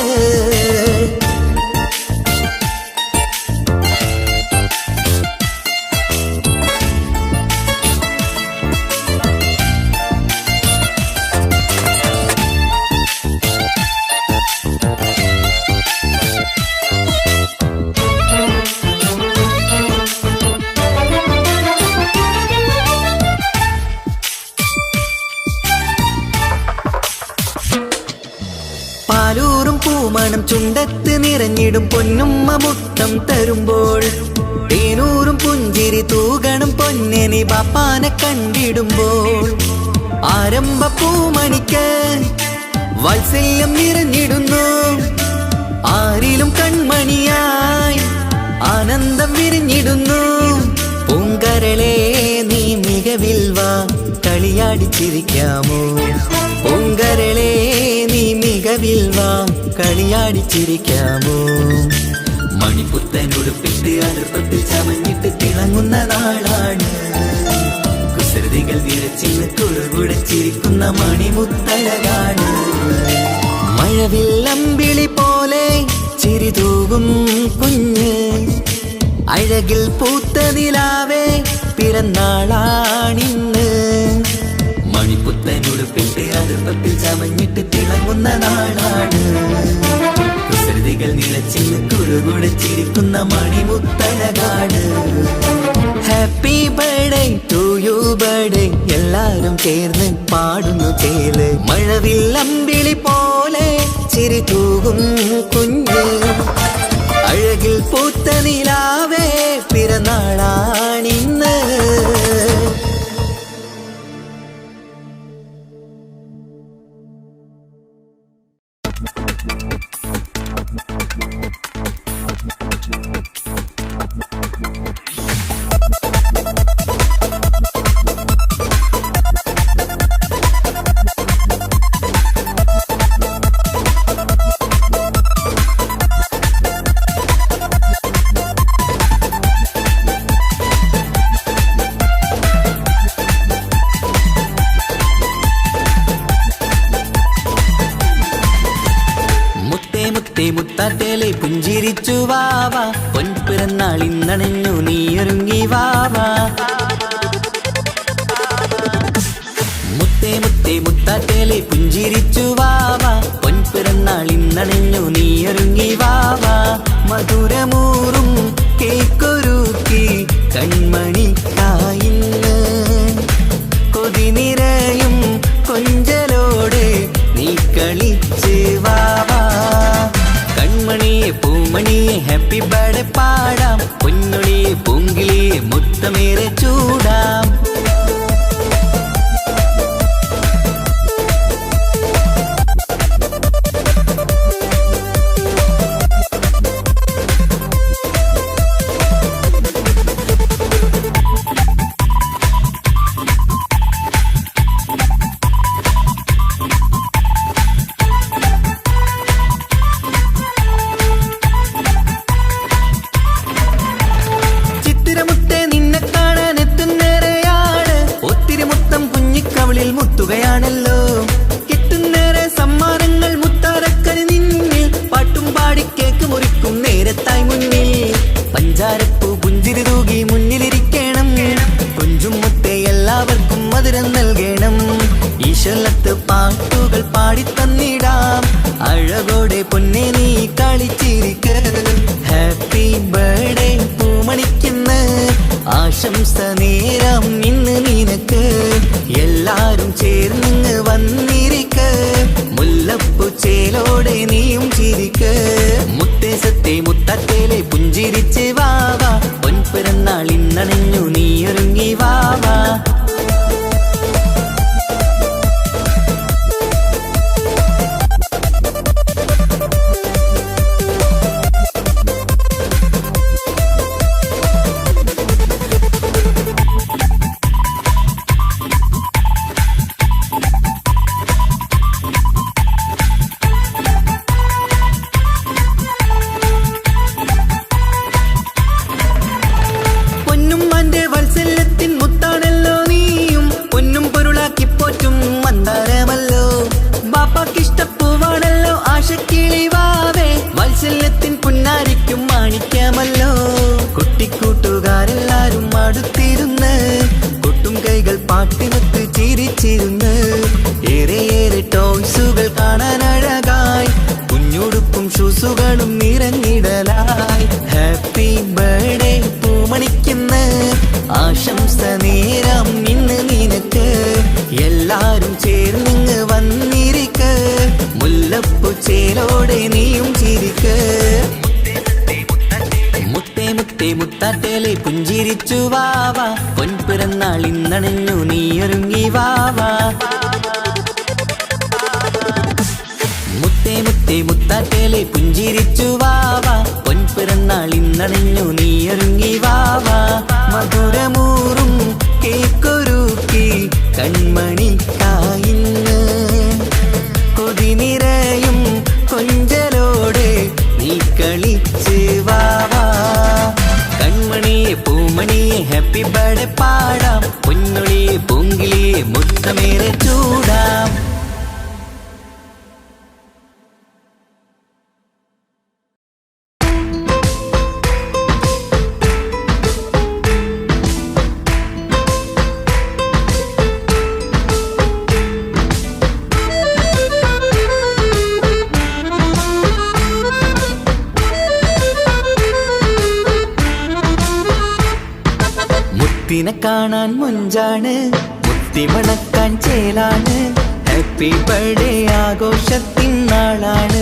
[SPEAKER 1] ചുണ്ടത്ത് നിറഞ്ഞിടും പൊന്നുമ്മ മുത്തം തരുമ്പോൾ തേനൂറും പുഞ്ചിരി തൂകണം പൊന്നനി ബാപ്പാനെ കണ്ടിടുമ്പോൾ ആരംഭ പൂമണിക്ക് വാത്സല്യം നിറഞ്ഞിടുന്നു ആരിലും കൺമണിയായി ആനന്ദം വിരിഞ്ഞിടുന്നു പൂങ്കരളെ നീ മികവിൽ വാ കളിയാടിച്ചിരിക്കാമോ പൂങ്കരളെ നീ മികവിൽ വാ കളിയാടിച്ചിരിക്കാമോ മണിപ്പുത്തനുടുപ്പിട്ട് അടുപ്പത്തിൽ ചമഞ്ഞിട്ട് തിളങ്ങുന്ന നാളാണ് കുസൃതികൾ നിറച്ചിന്ന് കുറുകുടച്ചിരിക്കുന്ന മണിമുത്തഴകാണ് മഴവില്ലമ്പിളി പോലെ ചിരി തൂകും കുഞ്ഞ് അഴകിൽ പൂത്ത നിലാവേ പിറന്നാളാണിന്ന് മണിപ്പുത്തനുടുപ്പിട്ട് അടുപ്പത്തിൽ ചമഞ്ഞിട്ട് തിളങ്ങുന്ന നാളാണ് കുസൃതികൾ നിലച്ചിന്ന് കുറുകുടച്ചിരിക്കുന്ന മണിമുത്തഴകാണ് happy birthday to you birthday എല്ലാരും ചേർന്ന് പാടുന്നു ചേല് മഴവില്ലമ്പിളി പോലെ ചിരി തൂകും കുഞ്ഞ് അഴകിൽ പൂത്ത നിലാവേ പിറന്നാളാണിന്ന് മുത്താറ്റേലെ പുഞ്ചിരിച്ചു വാവ പൊൻപിറന്നാൾ ഇന്നണഞ്ഞു നീ ഒരുങ്ങി വാവ മുത്തേ മുത്തേ മുത്താറ്റേലെ പുഞ്ചിരിച്ചു വാവ പൊൻപിറന്നാൾ ഇന്നണഞ്ഞു നീ ഒരുങ്ങി വാവ മധുരമൂറും കേക്കൊരുക്കി കൺമണിക്കായിന്ന് കൊതി നിറയും കൊഞ്ചലോട് നീ കളിച്ച് വാവ കൺമണിയെ പൂമണിയെ ഹാപ്പി ബർത്ത്ഡേ പാടാം പൊന്നൊളിയെ പൂങ്കിളിയെ മുത്തമേറെ ചൂടാം മുത്തുകയാണല്ലോ കിട്ടുന്നേറെ സമ്മാനങ്ങൾ മുത്താരക്കന് നിന്നിൽ പാട്ടും പാടി കേക്ക് മുറിക്കും നേരത്തായി മുന്നിൽ പഞ്ചാരപ്പൂ പുഞ്ചിരി തൂകി മുന്നിലിരിക്കണം കുഞ്ചും മുത്തേ എല്ലാവർക്കും മധുരം നൽകണം ഈശ്വലത്ത് പാട്ടുകൾ പാടിത്തന്നിടാം അഴകോടെ പൊന്നെ നീ കളിച്ചിരിക്ക ഹാപ്പി ബർത്ത്ഡേ പൂമണിക്കുന്ന് ആശംസ നേരം ഇന്ന് നിനക്ക് എല്ലാരും ചേർന്ന് വന്നിരിക്ക മുല്ലപ്പൂ ചേലോടെ നീയും ചിരിക്ക മുത്തേസത്തെ മുത്തത്തേലെ പുഞ്ചിരിച്ച് വാവ പൊൻപിറന്നാൾ ഇന്നണഞ്ഞു നീ ഒരുങ്ങി വാവ കുട്ടിക്കൂട്ടുകാരെല്ലാരും അടുത്തിരുന്ന് കൊട്ടും കൈകൾ പാട്ടിനൊത്ത് ചിരിച്ചിരുന്ന് ഏറെ ടോയ്സുകൾ കാണാൻ അഴകായി കുഞ്ഞുടുപ്പും ഷൂസുകളും നിറഞ്ഞിടലായി ഹാപ്പി ബർത്ത്ഡേ പൂമണിക്കുന്ന് ആശംസ നേരം ഇന്ന് നിനക്ക് എല്ലാരും ചേർന്നിങ്ങ് വന്നിരിക്ക മുല്ലപ്പൂ ചേലോടെ നീയും ചിരി പുഞ്ചിരിച്ചു വാവാ പൊൻപിറന്നാൾ ഇന്നണഞ്ഞു നീയൊരുങ്ങി വാവാ മുത്തേ മുത്തേ മുത്താറ്റേലെ പുഞ്ചിരിച്ചു വാവാ പൊൻപിറന്നാൾ ഇന്നണഞ്ഞു നീയൊരുങ്ങി വാവാ മധുരമൂറും കേക്കൊരുക്കി കൺമണിക്കായിന്ന് കൊതി നിറയും കൊഞ്ചലോടെ നീ കളിച്ച് വാവാ കൺമണിയെ പൂമണിയെ ഹാപ്പി ബർത്ത്ഡേ പാടാം പൊന്നൊളിയെ പൂങ്കിളിയെ മുത്തമേറെ ചൂടാം മുത്തിനെ കാണാൻ മുഞ്ചാണ് മുത്തിമണക്കാൻ ചേലാണ് ഹാപ്പി ബർത്ത്ഡേ ആഘോഷത്തിൻ നാളാണ്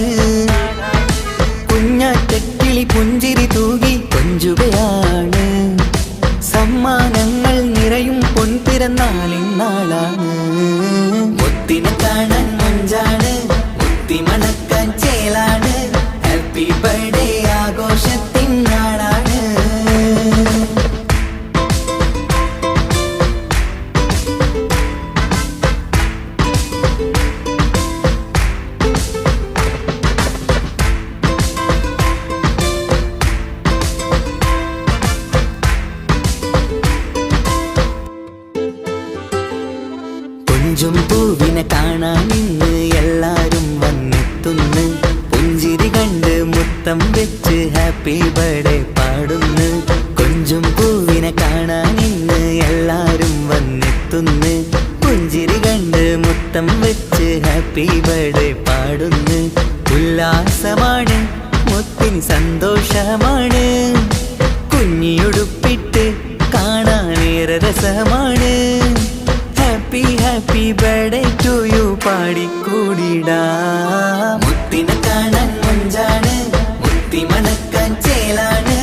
[SPEAKER 1] കുഞ്ഞാറ്റക്കിളി പുഞ്ചിരി തൂകി കൊഞ്ചുകയാണ് സമ്മാനങ്ങൾ നിറയും പൊൻപിറന്നാളിൻ നാളാണ് മുത്തിനെ കാണാൻ മുഞ്ചാണ് മുത്തിമണക്കാൻ ചേലാണ് ഹാപ്പി ബർത്ത്ഡേ ആഘോഷത്തിൻ നാളാണ് കൊഞ്ചും പൂവിനെ കാണാൻ ഇന്ന് എല്ലാരും വന്നെത്തുന്നു പുഞ്ചിരി കണ്ട് മുത്തം വെച്ച് ഹാപ്പി ബർത്ത്ഡേ പാടുന്നു കൊഞ്ചും പൂവിനെ കാണാൻ ഇന്ന് എല്ലാരും വന്നെത്തുന്നു പുഞ്ചിരി കണ്ട് മുത്തം വെച്ച് ഹാപ്പി ബർത്ത്ഡേ പാടുന്നു ഉല്ലാസമാണ് മുത്തിന് സന്തോഷമാണ് കുഞ്ഞിയുടുപ്പിട്ട് കാണാനേറെ രസമാണ് happy happy birthday to you പാടിക്കൂടിടാ മുത്തിനെ കാണാൻ മുഞ്ചാണ് മുത്തി മണക്കാൻ ചേലാണ്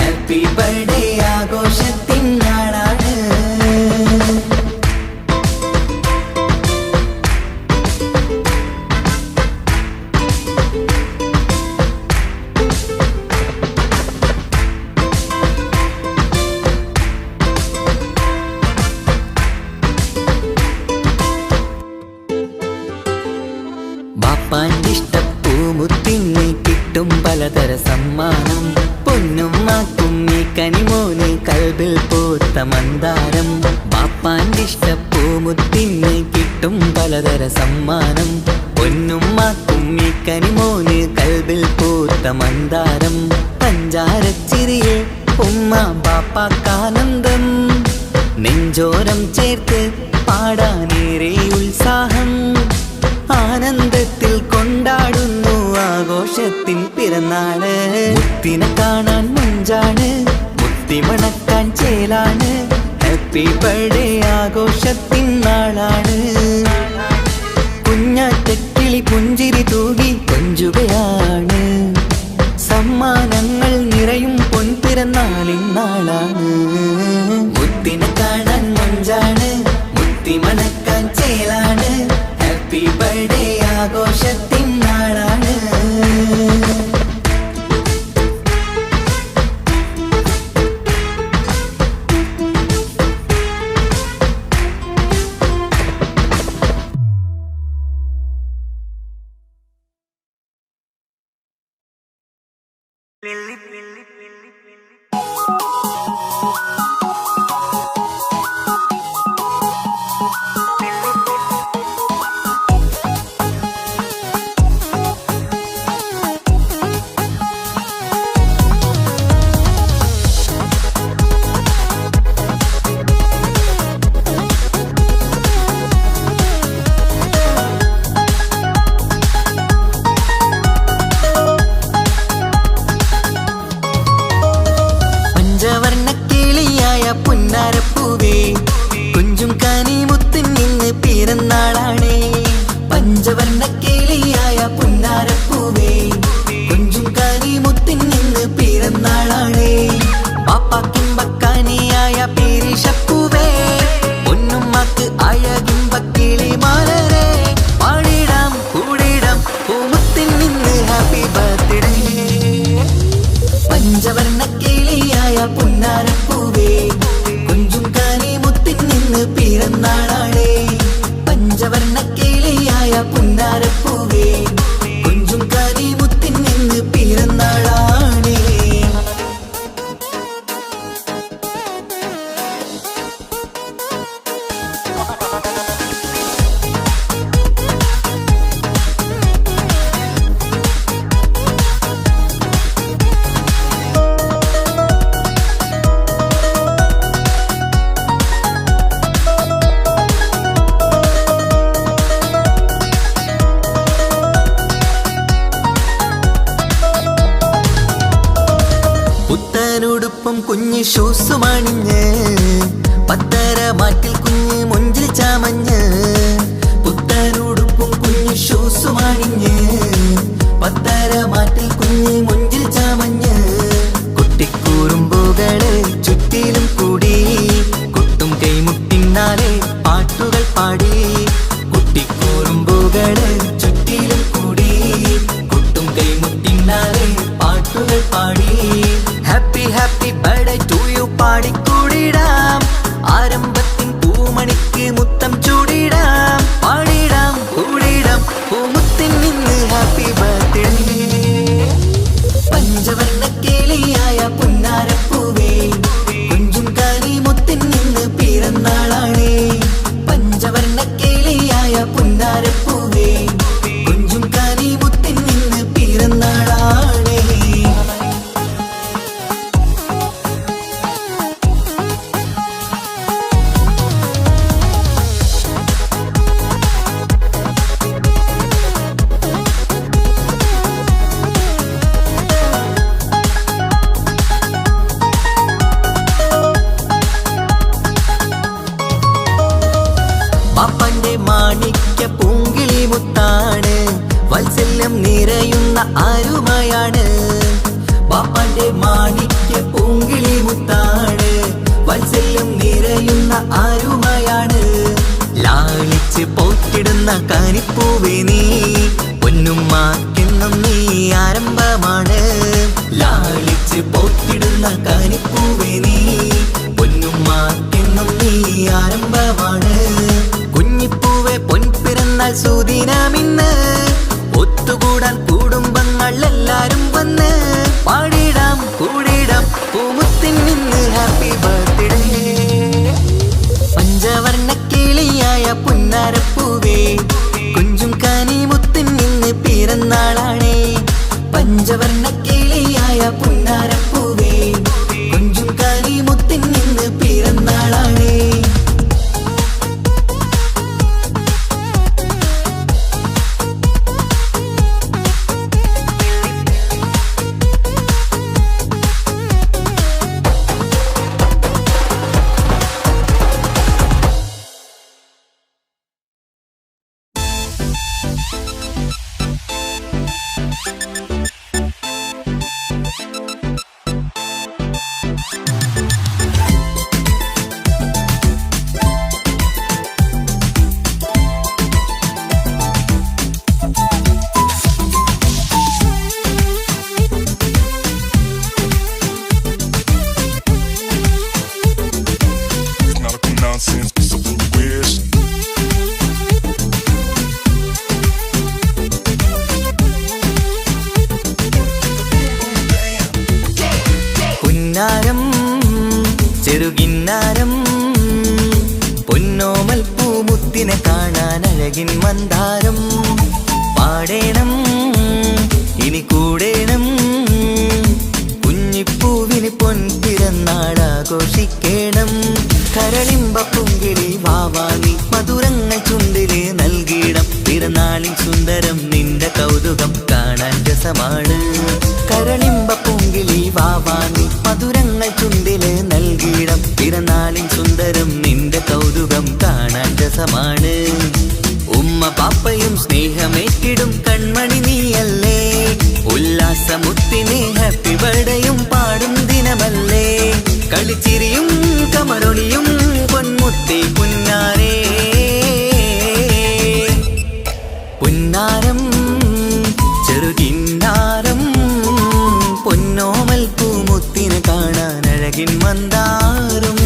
[SPEAKER 1] ഹാപ്പി ബർത്ത്ഡേ ആഘോഷത്തിൻ നാളാണ് ബാപ്പാൻ്റിഷ്ടപ്പൂമുത്തിന് കിട്ടും പലതര സമ്മാനം പൊന്നും മാക്കും ഈ കനിമോന് കൽബിൽ പൂത്ത മന്ദാരം ബാപ്പാൻ്റിഷ്ടപ്പൂമുത്തിന് കിട്ടും പലതര സമ്മാനം പൊന്നും മാക്കും ഈ കനിമോന് കൽബിൽ പൂത്ത മന്ദാരം പഞ്ചാരച്ചിരിയെ ഉമ്മ ബാപ്പാക്കാനന്ദം നെഞ്ചോരം ചേർത്ത് പാടാനേറെ ഉത്സാഹം ആനന്ദത്തിൽ കൊണ്ടാടുന്നു ആഘോഷത്തിൻ പിറന്നാള് മുത്തിനെ കാണാൻ മുഞ്ചാണ് മുത്തി മണക്കാൻ ചേലാണ് ഹാപ്പി ബർത്ത്ഡേ ആഘോഷത്തിൻ നാളാണ് കുഞ്ഞാറ്റക്കിളി പുഞ്ചിരി തൂകി കൊഞ്ചുകയാണ് സമ്മാനങ്ങൾ നിറയും പൊൻപിറന്നാളിൻ നാളാണ് മുത്തിനെ കാണാൻ മുഞ്ചാണ് മുത്തി മണക്കാൻ ചേലാണ് ഹാപ്പി ബർത്ത്ഡേ ആഘോഷത്തിൻ നാളാണ് പുന്നാരപ്പൂവേ കുഞ്ചും കാനിമുത്തിൻ ഇന്ന് പിറന്നാളാണേ പഞ്ചവർണ്ണ കേളിയായ പുന്നാരപ്പൂവേ കുഞ്ചും കാനിമുത്തിൻ ഇന്ന് പിറന്നാളാണേ പാപ്പാക്കും ബക്ക പുത്തനുടുപ്പും കുഞ്ഞു ഷൂസുമണിഞ്ഞ് പത്തര മാറ്റിൽ കുഞ്ഞ് മൊഞ്ചിൽ ചാമഞ്ഞ് പുത്തനുടുപ്പും കുഞ്ഞു ഷൂസുമണിഞ്ഞ് പത്തര മാറ്റിൽ കുഞ്ഞ് മൊഞ്ചിൽ ചാമഞ്ഞ് കുട്ടിക്കൂറുമ്പുകള് ചുറ്റിലും കൂടി കൊട്ടും കൈമുട്ടിന്നാലെ പാട്ടുകൾ പാടി കുട്ടിക്കൂറുമ്പുകള് ചുറ്റിലും കൂടി കൊട്ടും കൈമുട്ടിന്നാലെ പാട്ടുകൾ പാടി happy happy birthday to you പാടിക്കൂടിടാം ആരംഭത്തിൻ പൂമണിക്ക് മുത്തം ചൂടിടാം പാടിടാം കൂടിടാം പൂമുത്തിൻ നിന്ന് ഹാപ്പി ബർത്ത്ഡേ പഞ്ചവർണ്ണ കേളിയായ പുന്നാരപ്പൂവേ കുഞ്ചും കാരി മുത്തിൻ നിന്ന് പിറന്നാളാണേ പഞ്ചവർണ്ണ കേളിയായ പുന്നാരപ്പൂവേ കുഞ്ചും കാരി മുത്തിൻ നിന്ന് പിറന്നാളാണേ പാപ്പന്റെ മാണിക്യ പൂങ്കിളി മുത്താണ് വാത്സല്യം നിറയുന്ന ആരുമയാണ് പാപ്പന്റെ മാണിക്യ പൂങ്കിളി മുത്താണ് വാത്സല്യം നിറയുന്ന ആരുമയാണ് ലാളിച്ച് പോറ്റിടുന്ന കാനിപ്പൂവേ നീ പൊന്നുമ്മാക്കെന്നും നീ ആരംഭമാണ് ലാളിച്ച് പോറ്റിടുന്ന കാനിപ്പൂവേ നീ പൊന്നുമ്മാക്കെന്നും നീ ആരംഭമാണ് കുഞ്ഞിപ്പൂവെ പൊൻപിറന്നാൾ സുദിനമിന്ന് ഒത്തുകൂടാൻ കുടുംബങ്ങൾ എല്ലാരും വന്ന് പാടിടാം കൂടിടാം പൂമുത്തിൻ നിന്ന് ഹാപ്പി ബർത്ത്ഡേ പഞ്ചവർണ്ണ കിളിയായ പുന്നാരപ്പൂവേ കുഞ്ചും കാനി മുത്തിൻ നിന്ന് പിറന്നാളാണേ പഞ്ചവർണ്ണ കിളിയായ പുന്നാരപ്പൂവേ കുഞ്ചും കാനി മുത്തിൻ നിന്ന് പിറന്നാളാണേ ചെറുകിന്നാരം പൊന്നോമൽ പൂമുത്തിനെ കാണാൻ അഴകിൻ മന്ദാരം പാടേണം ഇനി കൂടേണം കുഞ്ഞിപ്പൂവിന് പൊൻപിറന്നാളാഘോഷിക്കേണം കരളിമ്പ പൂങ്കിളി വാവാനി മധുരങ്ങൾ ചുണ്ടില് നൽകിയിടം പിറന്നാളിൻ സുന്ദരം നിന്റെ കൗതുകം കാണാൻ രസമാണ് കരളിമ്പ പൂങ്കിളി വാവാനി മധുരങ്ങൾ ചുണ്ടില് നൽകിയിടം പിറന്നാളിൻ സുന്ദരം നിന്റെ കൗതുകം കാണാൻ രസമാണ് ഉമ്മ പാപ്പയും സ്നേഹമേറ്റിടും കൺമണി നീയല്ലേ ഉല്ലാസമുത്തിനെ ഹാപ്പി ബർത്ത്ഡേയും പാടും ദിനമല്ലേ കളിച്ചിരിയും കമറൊളിയും പൊന്മുത്തി പുന്നാരേ പുന്നാരം ചെറുകിന്നാരം പൊന്നോമൽ പൂമുത്തിനെ കാണാൻ അഴകിൻ മന്ദാരം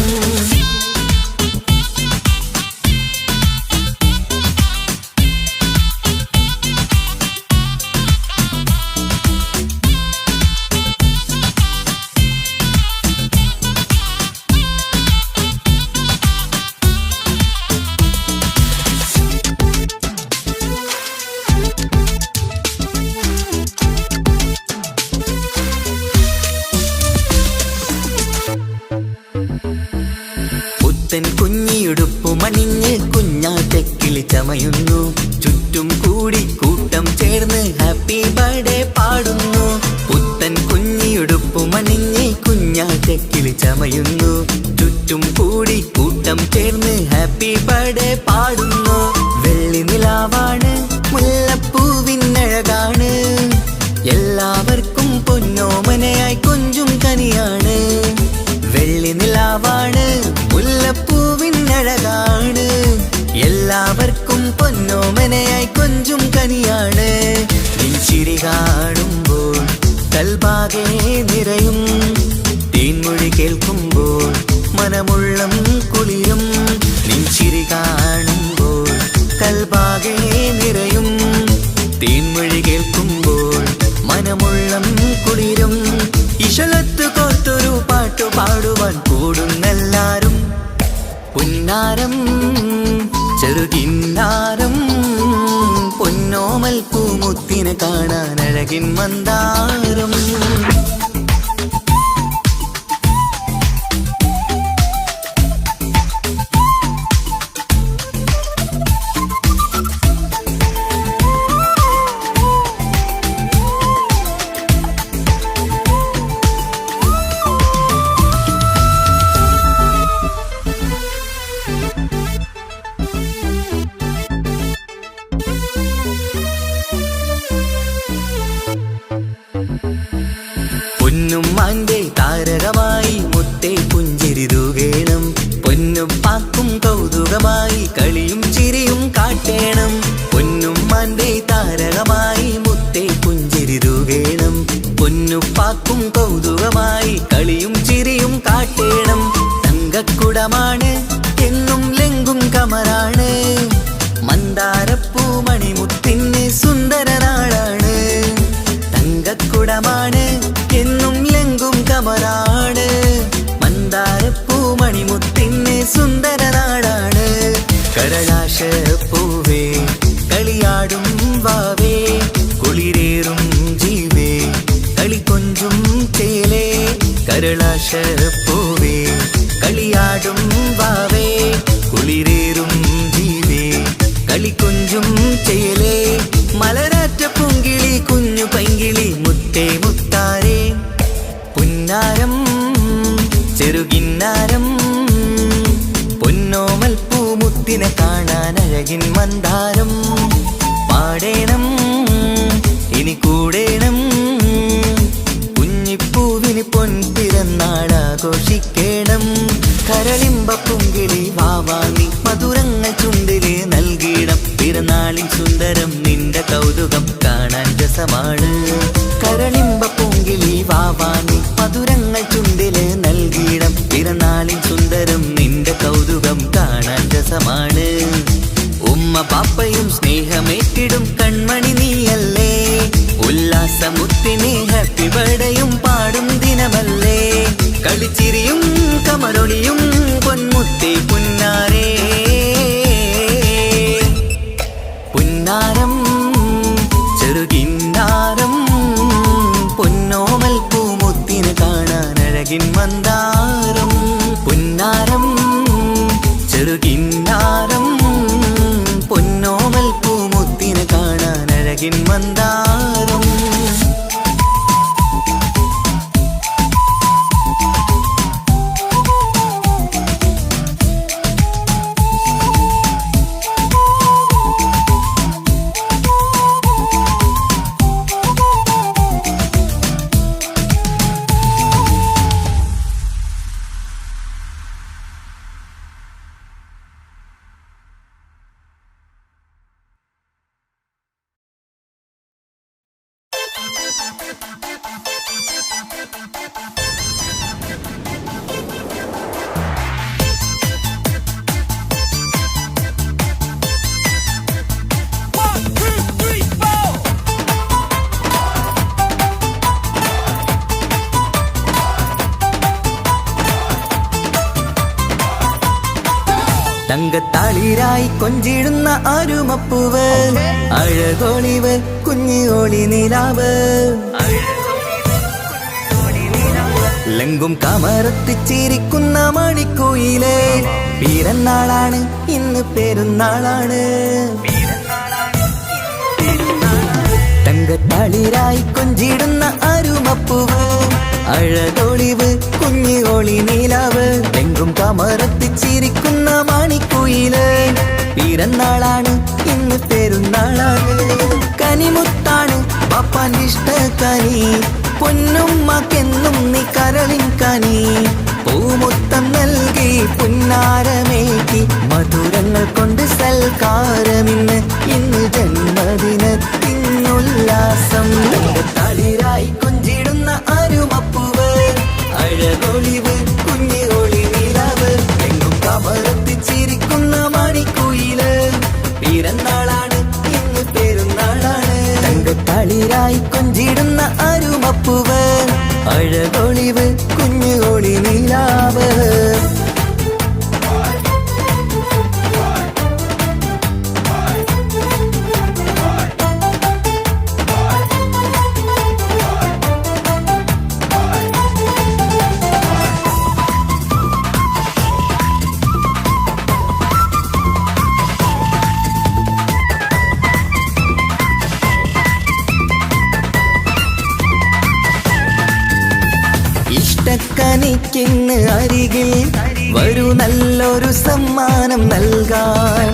[SPEAKER 1] പുത്തൻ കുഞ്ഞിയുടുപ്പുമണിഞ്ഞ് കുഞ്ഞാറ്റക്കിളി ചമയുന്നു ചുറ്റും കൂടി കൂട്ടം ചേർന്ന് ഹാപ്പി ബർത്ത്ഡേ പാടുന്നു പുത്തൻ കുഞ്ഞി കുഞ്ഞിയുടുപ്പുമണിഞ്ഞ് കുഞ്ഞാറ്റക്കിളി ചമയുന്നു. ചുറ്റും കൂടി കൂട്ടം ചേർന്ന് ഹാപ്പി ബർത്ത്ഡേ പാടുന്നു. വെള്ളി നിലാവാണ്, മുല്ലപ്പൂവിനഴകാണ്, എല്ലാവർക്കും പൊന്നോമനയായി കൊഞ്ചും കനിയാണ്. വെള്ളി നിലാവാണ്, മുല്ലപ്പൂവിനഴകാണ്, എല്ലാവർക്കും പൊന്നോമനയായി കൊഞ്ചും കനിയാണ്. ചിരി കാണുമ്പോൾ കൽബാകെ നിറയും, തേൻമൊഴി കേൾക്കുമ്പോൾ മനമുള്ളം കുളിരും. ചിരി കാണുമ്പോൾ കൽബാകെ നിറയും, തേൻമൊഴി കേൾക്കുമ്പോൾ മനമുള്ളം കുളിരും. ഇശലത്ത് കോർത്തൊരു പാട്ടു പാടുവാൻ കൂടുന്നെല്ലാരും. പുന്നാരം ചെറുകിന്നാരം, പൊന്നോമൽ പൂമുത്തിനെ കാണാൻ അഴകിൻ മന്ദാരം. പൊന്നുമ്മാന്റെ താരകമായി മുത്തേ പുഞ്ചിരി തൂകേണം. പൊന്നുപ്പാക്കും കൗതുകമായി കളിയും ചിരിയും കാട്ടേണം. പൊന്നുമ്മാന്റെ താരകമായി മുത്തേ പുഞ്ചിരി തൂകേണം. പൊന്നുപ്പാക്കും കൗതുകമായി കളിയും ചിരിയും കാട്ടേണം. തങ്കക്കുടമാണ് എന്നും ലെങ്കും കമറാണ്, മന്ദാരപ്പൂ മണിമുത്തിന് സുന്ദരനാളാണ്. തങ്കക്കുടമാണ് എന്നും ലെങ്കും കമറാണ്, മന്ദാരപ്പൂ മണിമുത്തിന് സുന്ദരനാടാണ്. കരളാശപ്പൂവേ കളിയാടും വാവേ, കുളിരേറും ജീവേ കളിക്കൊഞ്ചും ചേലേ. കരളാശപ്പൂവേ കളിയാടും വാവേ, കുളിരേറും ജീവേ കളിക്കൊഞ്ചും ചേലേ. മലരാറ്റ പൂങ്കിളി കുഞ്ഞു പൈങ്കിളി മുത്തേ മുത്താരേ. പുന്നാരം ചെറുകിന്നാരം, പൊന്നോമൽ പൂമുത്തിനെ കാണാൻ അഴകിൻ മന്ദാരം. പാടേണം ഇനി കൂടേണം, കുഞ്ഞിപ്പൂവിന് പൊൻപിറന്നാളാഘോഷിക്കേണം. കരളിമ്പ പൂങ്കിളി വാവാങ്ങി മധുരങ്ങൾ ചുണ്ടില് നൽകിയിടം. പിറന്നാളിൻ സുന്ദരം നിന്റെ കൗതുകം കാണാൻ രസമാണ്. കരളിമ്പ പൂങ്കിളി വാവാങ്ങി മധുരങ്ങൾ ചുണ്ടില് നൽകിയിടം. പിറന്നാളിൻ സുന്ദരം നിന്റെ കൗതുകം കാണാൻ രസമാണ്. ഉമ്മ പാപ്പയും സ്നേഹമേറ്റിടും കൺമണി നീയല്ലേ, ഉല്ലാസമുത്തിന് ഹാപ്പി ബർത്ത്ഡേയും പാടും ദിനമല്ലേ. കളിച്ചിരിയും കമറൊളിയും പൊന്മുത്തേ പുന്നാരേ. പുന്നാരം ചെറുകിന്നാരം, പൊന്നോമൽ പൂമുത്തിനെ കാണാൻ അഴകിൻ മന്ദാരം. പുന്നാരം ചെറുകിന്നാരം, പൊന്നോമൽ പൂമുത്തിനെ കാണാൻ അഴകിൻ മന്ദാരം. തങ്കത്താളിരായി കൊഞ്ചിടുന്ന അരുമപ്പൂവ്, അഴകോളിവ് കുഞ്ഞിയോളി നിലാവ്. ലങ്കും കമറത്തിച്ചിരിക്കുന്ന മണിക്കോയില്, പിറന്നാളാണ് ഇന്ന് പെരുന്നാളാണ്. തങ്കത്തളിരായി കൊഞ്ചിടുന്ന അരുമപ്പൂവ് അഴകൊളിവ് കുഞ്ഞു ഒളി നീലാവ് എങ്കും കമറത്തിച്ചിരിക്കുന്ന മാണിക്കുയില് പിറന്നാളാണ് ഇന്ന് പെരുന്നാളാണ് കനിമുത്താണ് പാപ്പാന്റെ ഇഷ്ടക്കനി പൊന്നുമ്മക്കെന്നും നീ കരളിൻ കനി പൂമുത്തം നൽകി പുന്നാരമേറ്റി മധുരങ്ങൾ കൊണ്ട് സൽക്കാരമിന്ന് ഇന്ന് ജന്മദിനത്തിനുല്ലാസം തളിരായി കൊഞ്ചിടുന്ന അരുമപ്പൂവ് അഴകൊളിവ് കുഞ്ഞു ഒളി നിലാവ് എങ്ങും കമറത്തിച്ചിരിക്കുന്ന മണിക്കുയില് പിറന്നാളാണ് ഇന്ന് പെരുന്നാളാണ് തളിരായി കൊഞ്ചിടുന്ന അരുമപ്പൂവ് അഴകൊളിവ് കുഞ്ഞു ഒളി നിലാവ് ഇഷ്ടക്കനിക്കിന്ന് അരികിൽ വരൂ നല്ലൊരു സമ്മാനം നൽകാൻ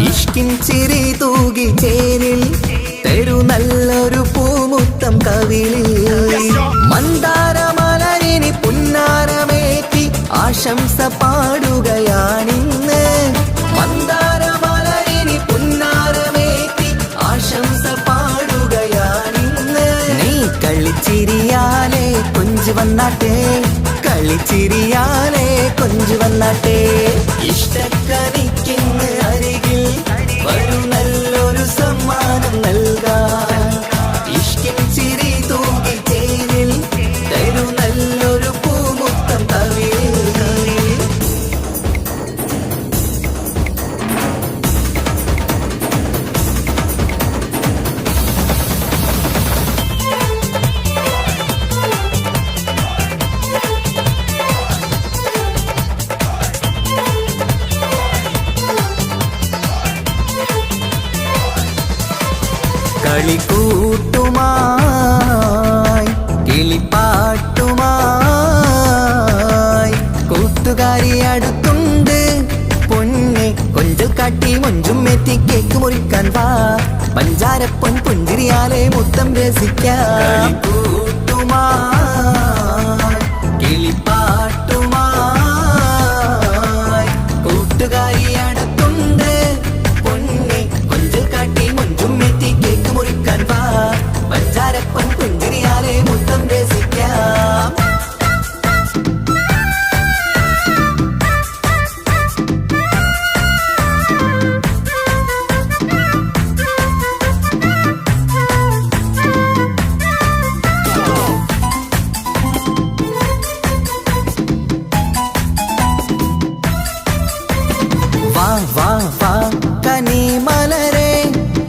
[SPEAKER 1] ഇഷ്കിൻ ചിരി തൂകി ചേരിൽ തരൂ നല്ലൊരു പൂമുത്തം കവിളിൽ മന്ദാരമലരിനി പുന്നാരമേറ്റി ആശംസ പാടുകയാണിന്ന് മന്ദാരമലരിനി പുന്നാരമേറ്റി ആശംസ പാടുകയാണിന്ന് നീ കളിച്ചിരിയാലേ കൊഞ്ചു വന്നാട്ടെ കളിച്ചിരിയാലേ കൊഞ്ചു വന്നാട്ടെ ഇഷ്ടക്കനിക്കിന്ന് അരികിൽ വരൂ നല്ലൊരു സമ്മാനം നൽകാൻ ഇഷ്കിൻ ചിരി തൂകി ചേരിൽ തരൂ നല്ലൊരു പൂമുത്തം കവിളിൽ കളിക്കൂട്ടുമായി കിളിപ്പാട്ടുമായി കൂട്ടുകാരി അടുത്തുണ്ട് പൊന്നെ കൊഞ്ചൽ കാട്ടി മൊഞ്ചും എത്തി കേക്ക് മുറിക്കാൻ വാ പഞ്ചാരപ്പൊൻ പുഞ്ചിരിയാലെ മുത്തം രസിക്കാം കിളിപ്പാട്ടുമായി കൂട്ടുകാരി അടുത്തുണ്ട് പൊന്നെ കൊഞ്ചൽ കാട്ടി മൊഞ്ചും എത്തി കേക്ക് മുറിക്കാൻ വാ പഞ്ചാരപ്പൊൻ പുഞ്ചിരിയാലെ മുത്തം രസിക്കാം വാ വാ വാ കനിമലരെ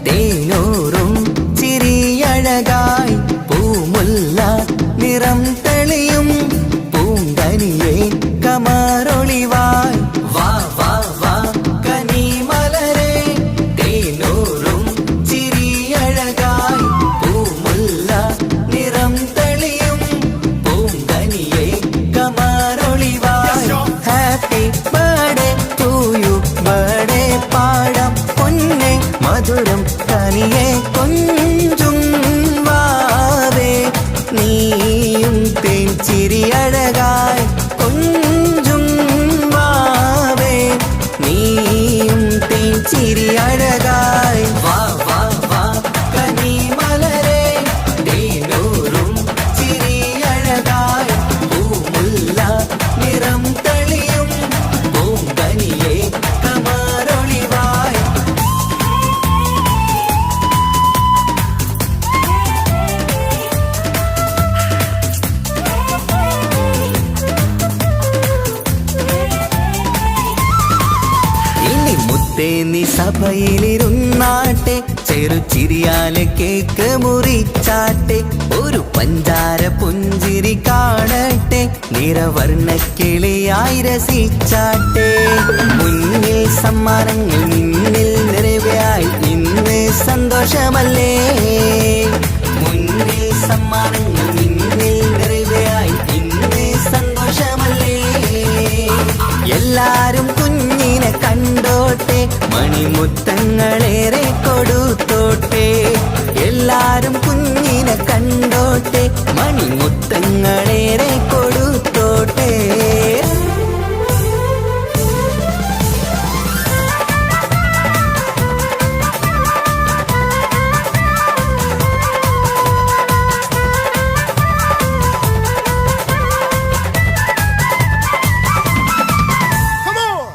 [SPEAKER 1] തേനൂറും ചിരിയഴകായി പൂമുല്ല നിറം തെളിയും പൂങ്കനിയെ കമറൊളിവായി വാ വാ വാ കനിമലരെ തേനൂറും ചിരിയഴകായി പൂമുല്ല നിറം തെളിയും പൂങ്കനിയെ കമറൊളിവായി happy birthday to you birthday പാടാം പൊന്നെ മധുരം കനിയെ കൊഞ്ചും വാവേ നീയും തേൻ ചിരിയഴകായി കൊഞ്ചും വാവേ നീയും തേൻ ചിരിയഴകായി വാ വാ വാ കനിമലരെ തേനൂറും ചിരിയഴകായി പൂമുല്ല നിറം തെളിയും പൂങ്കനിയെ കമറൊളിവായി ഇനി മുത്തേ നീ സഭയിലിരുന്നാട്ടെ ചെറുചിരിയാലെ കേക്ക് മുറിച്ചാട്ടെ ഒരു പഞ്ചാര പുഞ്ചിരി കാണട്ടെ നിറവർണ്ണ കിളിയായി രസിച്ചാട്ടെ മുന്നിൽ സമ്മാനങ്ങൾ നിന്നിൽ നിറവായി ഇന്ന് സന്തോഷമല്ലേ സമ്മാനങ്ങൾ നിന്നിൽ നിറവയായി ഇന്ന് സന്തോഷമല്ലേ. എല്ലാരും കുഞ്ഞിനെ കണ്ടോട്ടെ, മണിമുത്തങ്ങളേറെ കൊടുത്തോട്ടെ. എല്ലാരും കുഞ്ഞിനെ കണ്ടോട്ടെ, മണിമുത്തങ്ങളേറെ കൊടുത്തോട്ടെ.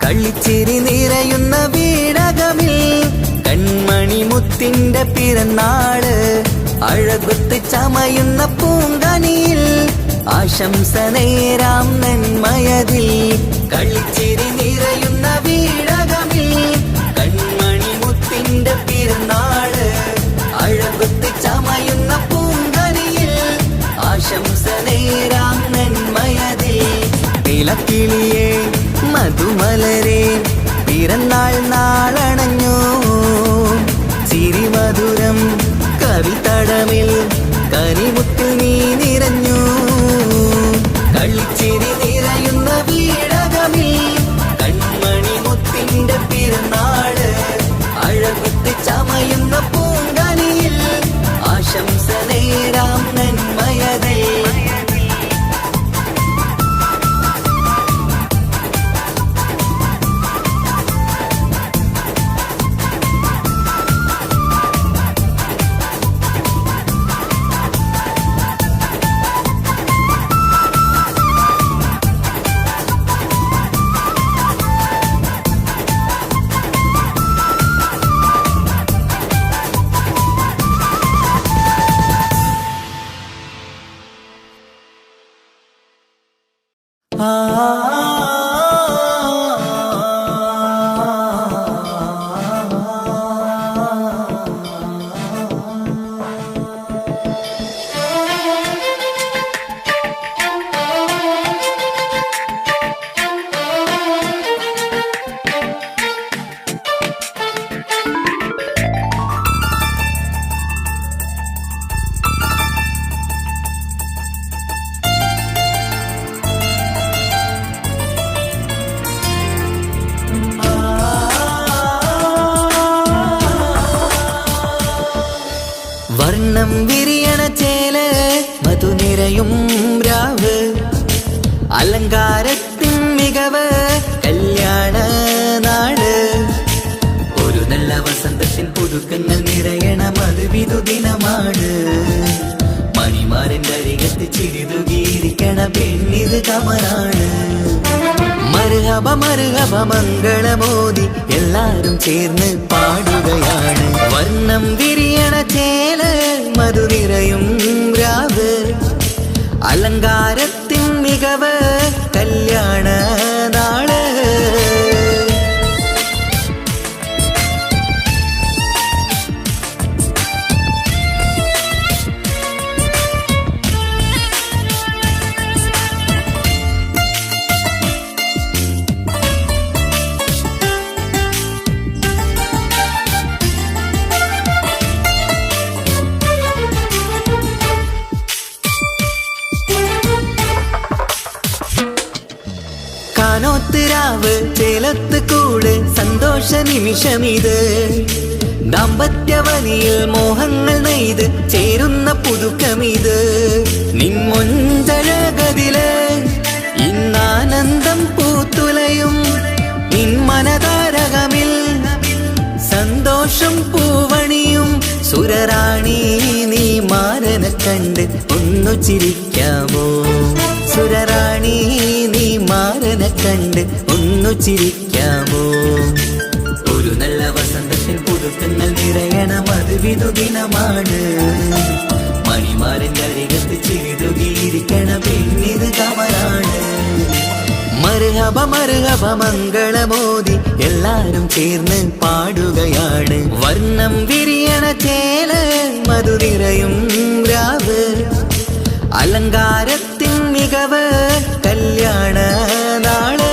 [SPEAKER 1] കളിച്ചിരി നിറയുന്ന വീടകമിൽ കൺമണി മുത്തിന്റെ പിറന്നാള്. അഴകുത്ത് ചമയുന്ന പൂങ്കനിയിൽ ആശംസ നേരാം നന്മയതിൽ. കളിച്ചിരി നിറയുന്ന വീടകമിൽ കൺമണി മുത്തിന്റെ പിറന്നാള്. അഴകുത്ത് ചമയുന്ന പൂങ്കനിയിൽ ആശംസ നേരാം നന്മയതിൽ. നിലക്കിളിയേ മധുമലരെ പിറന്നാൾ നാളണഞ്ഞു. ചിരിമധുരം കവിതടമിൽ കനിമുത്തിൽ നീ നിറഞ്ഞു. കളിച്ചിരി നിറയുന്ന വീടകമിൽ കൺമണി മുത്തിന്റെ പിറന്നാള്. അഴകുത്ത് ചമയുന്ന പൂങ്കനിയിൽ ആശംസ നേരാം നന്മയതേ. വർണ്ണം വിരിയണ ചേല് മധുനിരയും രാവ്. അലങ്കാരത്തിൻ മികവ് കല്യാണ നാട്. ഒരു നല്ല വസന്തത്തിൻ പുതുക്കങ്ങൾ നിറയണ മധുവിധു ദിനമാണ്. മണിമാരന്റെ അരികത്ത് ചിരിതുകീരിക്കണ പെണ്ണിത് കമലാണ്. മർഹബ മർഹബ മംഗളമോദി എല്ലാരും ചേർന്ന് പാടുകയാണ്. വർണ്ണം വിരിയണ ചേല് മധുനിരയും രാവ്. അലങ്കാരത്തിൻ മികവ് കല്യാണ നാള്. കാനോത്തിരാവ് ചേലത്ത് കൂട് സന്തോഷ നിമിഷമിത്. ദാമ്പത്യവനിയിൽ മോഹങ്ങൾ നെയ്ത് ചേരുന്ന പുതുക്കമിത്. നിൻമൊഞ്ചഴകതില് ഇന്നാനന്ദം പൂത്തുലയും. നിൻ മനതാരകമിൽ സന്തോഷം പൂവണിയും. സുരറാണി നീ മാരനെ കണ്ട് ഒന്നു ചിരിക്കാമോ? സുരറാണി നീ മാരനെ കണ്ട് ഒന്നു ചിരിക്കാമോ? ഒരു നല്ല വസന്തത്തിൽ പുതുക്കങ്ങൾ നിറയണ മധുവിധു ദിനമാണ്. മണിമാരന്റെ അരികത്ത് ചിരിതുകീരിക്കണ പെണ്ണിത് കമലാണ്. മർഹബ മർഹബ മംഗളമോദി എല്ലാരും ചേർന്ന് പാടുകയാണ്. വർണ്ണം വിരിയണ ചേല് മധുനിരയും രാവ്. അലങ്കാരത്തിൻ മികവ് കല്യാണ നാള്.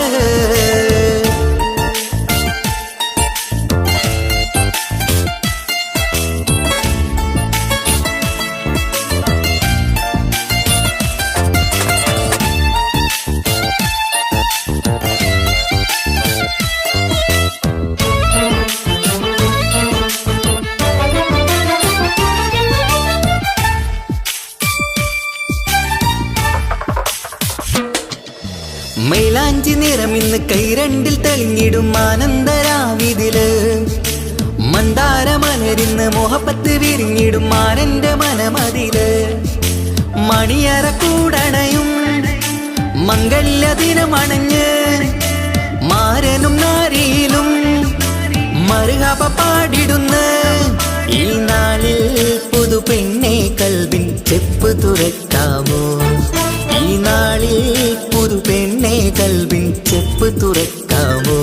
[SPEAKER 1] മനമിന്ന് കൈരണ്ടിൽ തെളിഞ്ഞിടും ആനന്ദരാവിതില് മന്ദാരമലരിന്ന് മോഹപ്പത്ത് വിരിഞ്ഞിടും മാനന്റെ മനമതില് മണിയറ കൂടണയും മംഗല്യദിനമണഞ്ഞ് മാരനും നാരിയിലും മറുകപ പാടിടുന്ന ഈ നാളിൽ പുതു പെണ്ണെ കൽവിൻ ചെപ്പ് തുറക്കാമോ ഈ നാളിൽ പുതു പെണ്ണെ കൽവിൻ ചെപ്പ് തുറക്കാമോ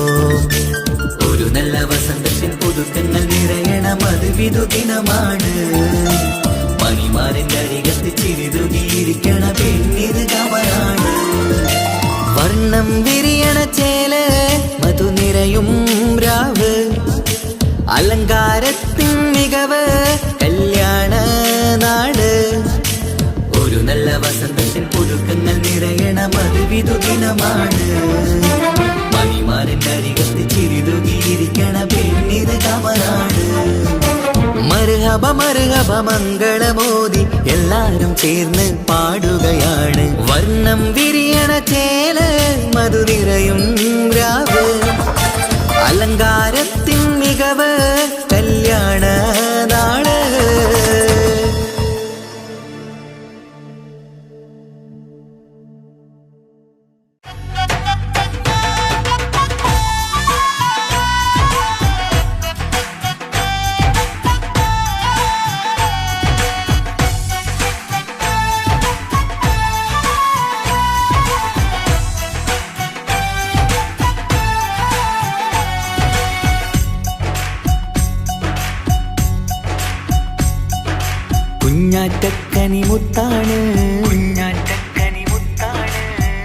[SPEAKER 1] ഒരു നല്ല വസന്തത്തിൻ പുതുക്കങ്ങൾ നിറയണം അത് വിധുദിനമാണ് മണിമാരന്റെ അരികത്ത് ചിരിതുകിയിരിക്കണ പെണ്ണിത് കമലാണ് വർണ്ണം വിരിയണ ചേല മധു നിറയും രാവ് അലങ്കാരത്തിൻ മികവ് കല്യാണ നാട് ഒരു നല്ല വസന്തത്തിൻ പുതുക്കങ്ങൾ നിറയണം അത് വിധുദിനമാണ് മണിമാരന്റെ അരികത്ത് ചിരിതുകിയിരിക്കണ പെണ്ണിത് കമലാണ് മർഹബ മർഹബ മംഗളമോദി എല്ലാരും ചേർന്ന് പാടുകയാണ് വർണ്ണം വിരിയണ ചേല മധു നിറയും രാവ് അലങ്കാരത്തിൻ മികവ് കല്യാണ നാട് കുഞ്ഞാറ്റക്കനിമുത്താണ്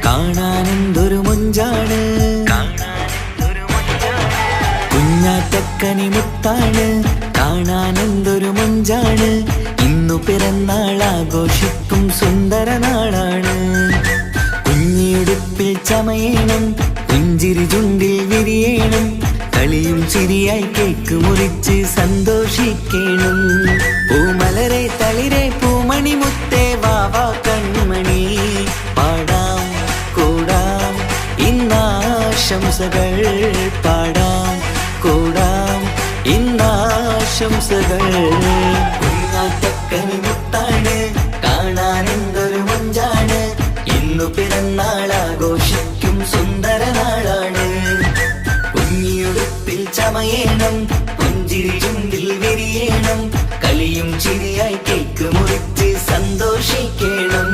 [SPEAKER 1] കാണാനെന്തൊരു മൊഞ്ചാണ് കുഞ്ഞാറ്റക്കനിമുത്താണ് കാണാനെന്തൊരു മൊഞ്ചാണ് ഇന്നു പിറന്നാൾ ആഘോഷിക്കും സുന്ദര നാളാണ് കുഞ്ഞിയുടുപ്പിൽ ചമയണം പുഞ്ചിരി ചുണ്ടിൽ വിരിയണം കളിയും ചിരിയായി കേക്ക് മുറിച്ച് സന്തോഷിക്കണം പൂമലരെ തളിരെ പൂമണി മുത്തേ വാവാ കൺമണി പാടാം കൂടാം ഇന്നാശംസകൾ പാടാം കൂടാം ഇന്നാശംസകൾ കുഞ്ഞാറ്റക്കനി മുത്താണ് കാണാനെന്തൊരു മൊഞ്ചാണ് ഇന്നു പിറന്നാൾ ആഘോഷിക്കും സുന്ദര നാളാണ് കുഞ്ഞിയുടുപ്പിൽ ചമയണം പുഞ്ചിരി ചുണ്ടിൽ വിരിയണം കളിയും ചിരിയായി കേക്ക് മുറിച്ച് സന്തോഷിക്കണം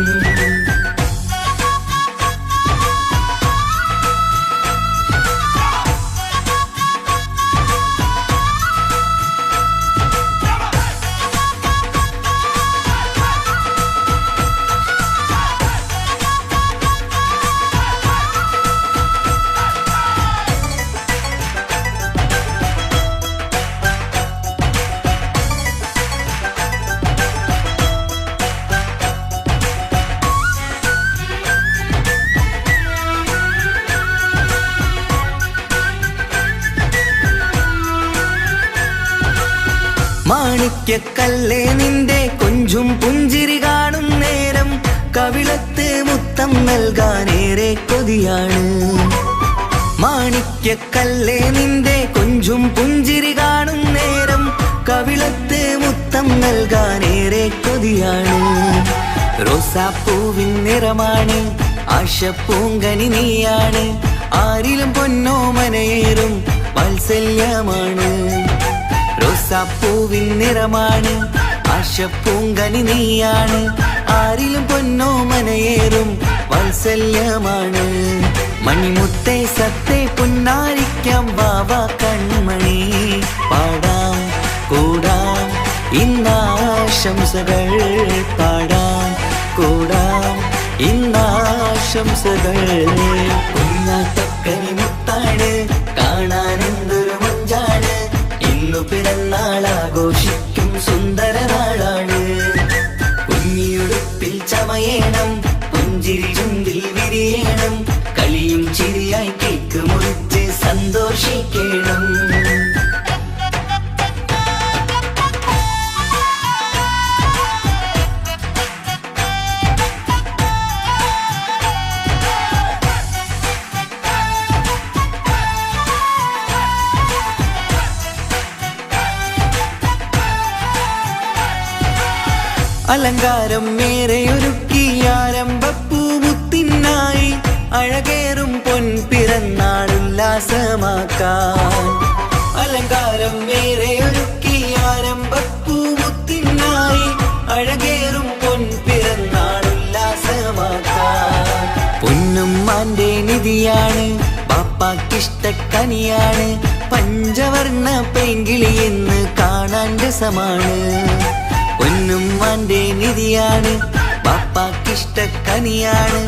[SPEAKER 1] മാണിക്യക്കല്ലേ നിന്റെ കൊഞ്ചും പുഞ്ചിരി കാണും നേരം കവിളത്ത് മുത്തം നൽകാനേറെ കൊതിയാണ് മാണിക്യക്കല്ലേ നിന്റെ കൊഞ്ചും പുഞ്ചിരി കാണും നേരം കവിളത്ത് മുത്തം നൽകാനേറെ കൊതിയാണ് റോസാപ്പൂവിൻ നിറമാണ് ആശപ്പൂങ്കനി നീയാണ് ആരിലും പൊന്നോമനയേറും വാത്സല്യമാണ് റോസാപ്പൂവിൻ നിറമാണ് ആശപ്പൂങ്കനി നീയാണ് ആരിലും പൊന്നോമനയേറും വാത്സല്യമാണ് മണിമുത്തേ സത്തേ പുന്നാരിക്കാം വാവാ കൺമണി പാടാം കൂടാം ഇന്നാശംസകൾ പാടാം കൂടാം ഇന്നാശംസകൾ കുഞ്ഞാറ്റക്കനി മുത്താണ് കാണാനെന്തൊരു മൊഞ്ചാണ് ഇന്നു പിറന്നാൾ ആഘോഷിക്കും സുന്ദര നാളാണ് കുഞ്ഞിയുടുപ്പിൽ ചമയണം പുഞ്ചിരി ചുണ്ടിൽ വിരിയണം കളിയും ചിരിയായി കേക്ക് മുറിച്ച് സന്തോഷിക്കണം അലങ്കാരം മേരെയൊരുക്കി ആരംഭപ്പൂമുത്തിനായി അഴകേറും പൊൻപിറന്നാളുല്ലാസമാക്കാൻ. അലങ്കാരം മേരെയൊരുക്കി ആരംഭപ്പൂമുത്തിനായി അഴകേറും പൊൻപിറന്നാളുല്ലാസമാക്കാൻ. പൊന്നുമ്മാന്റെ നിധിയാണ് ബാപ്പാക്കിഷ്ടക്കനിയാണ് പഞ്ചവർണ്ണ പെങ്കിളി എന്ന് കാണാൻ രസമാണ്. പൊന്നുമ്മാന്റെ നിധിയാണ് ബാപ്പാക്കിഷ്ടക്കനിയാണ്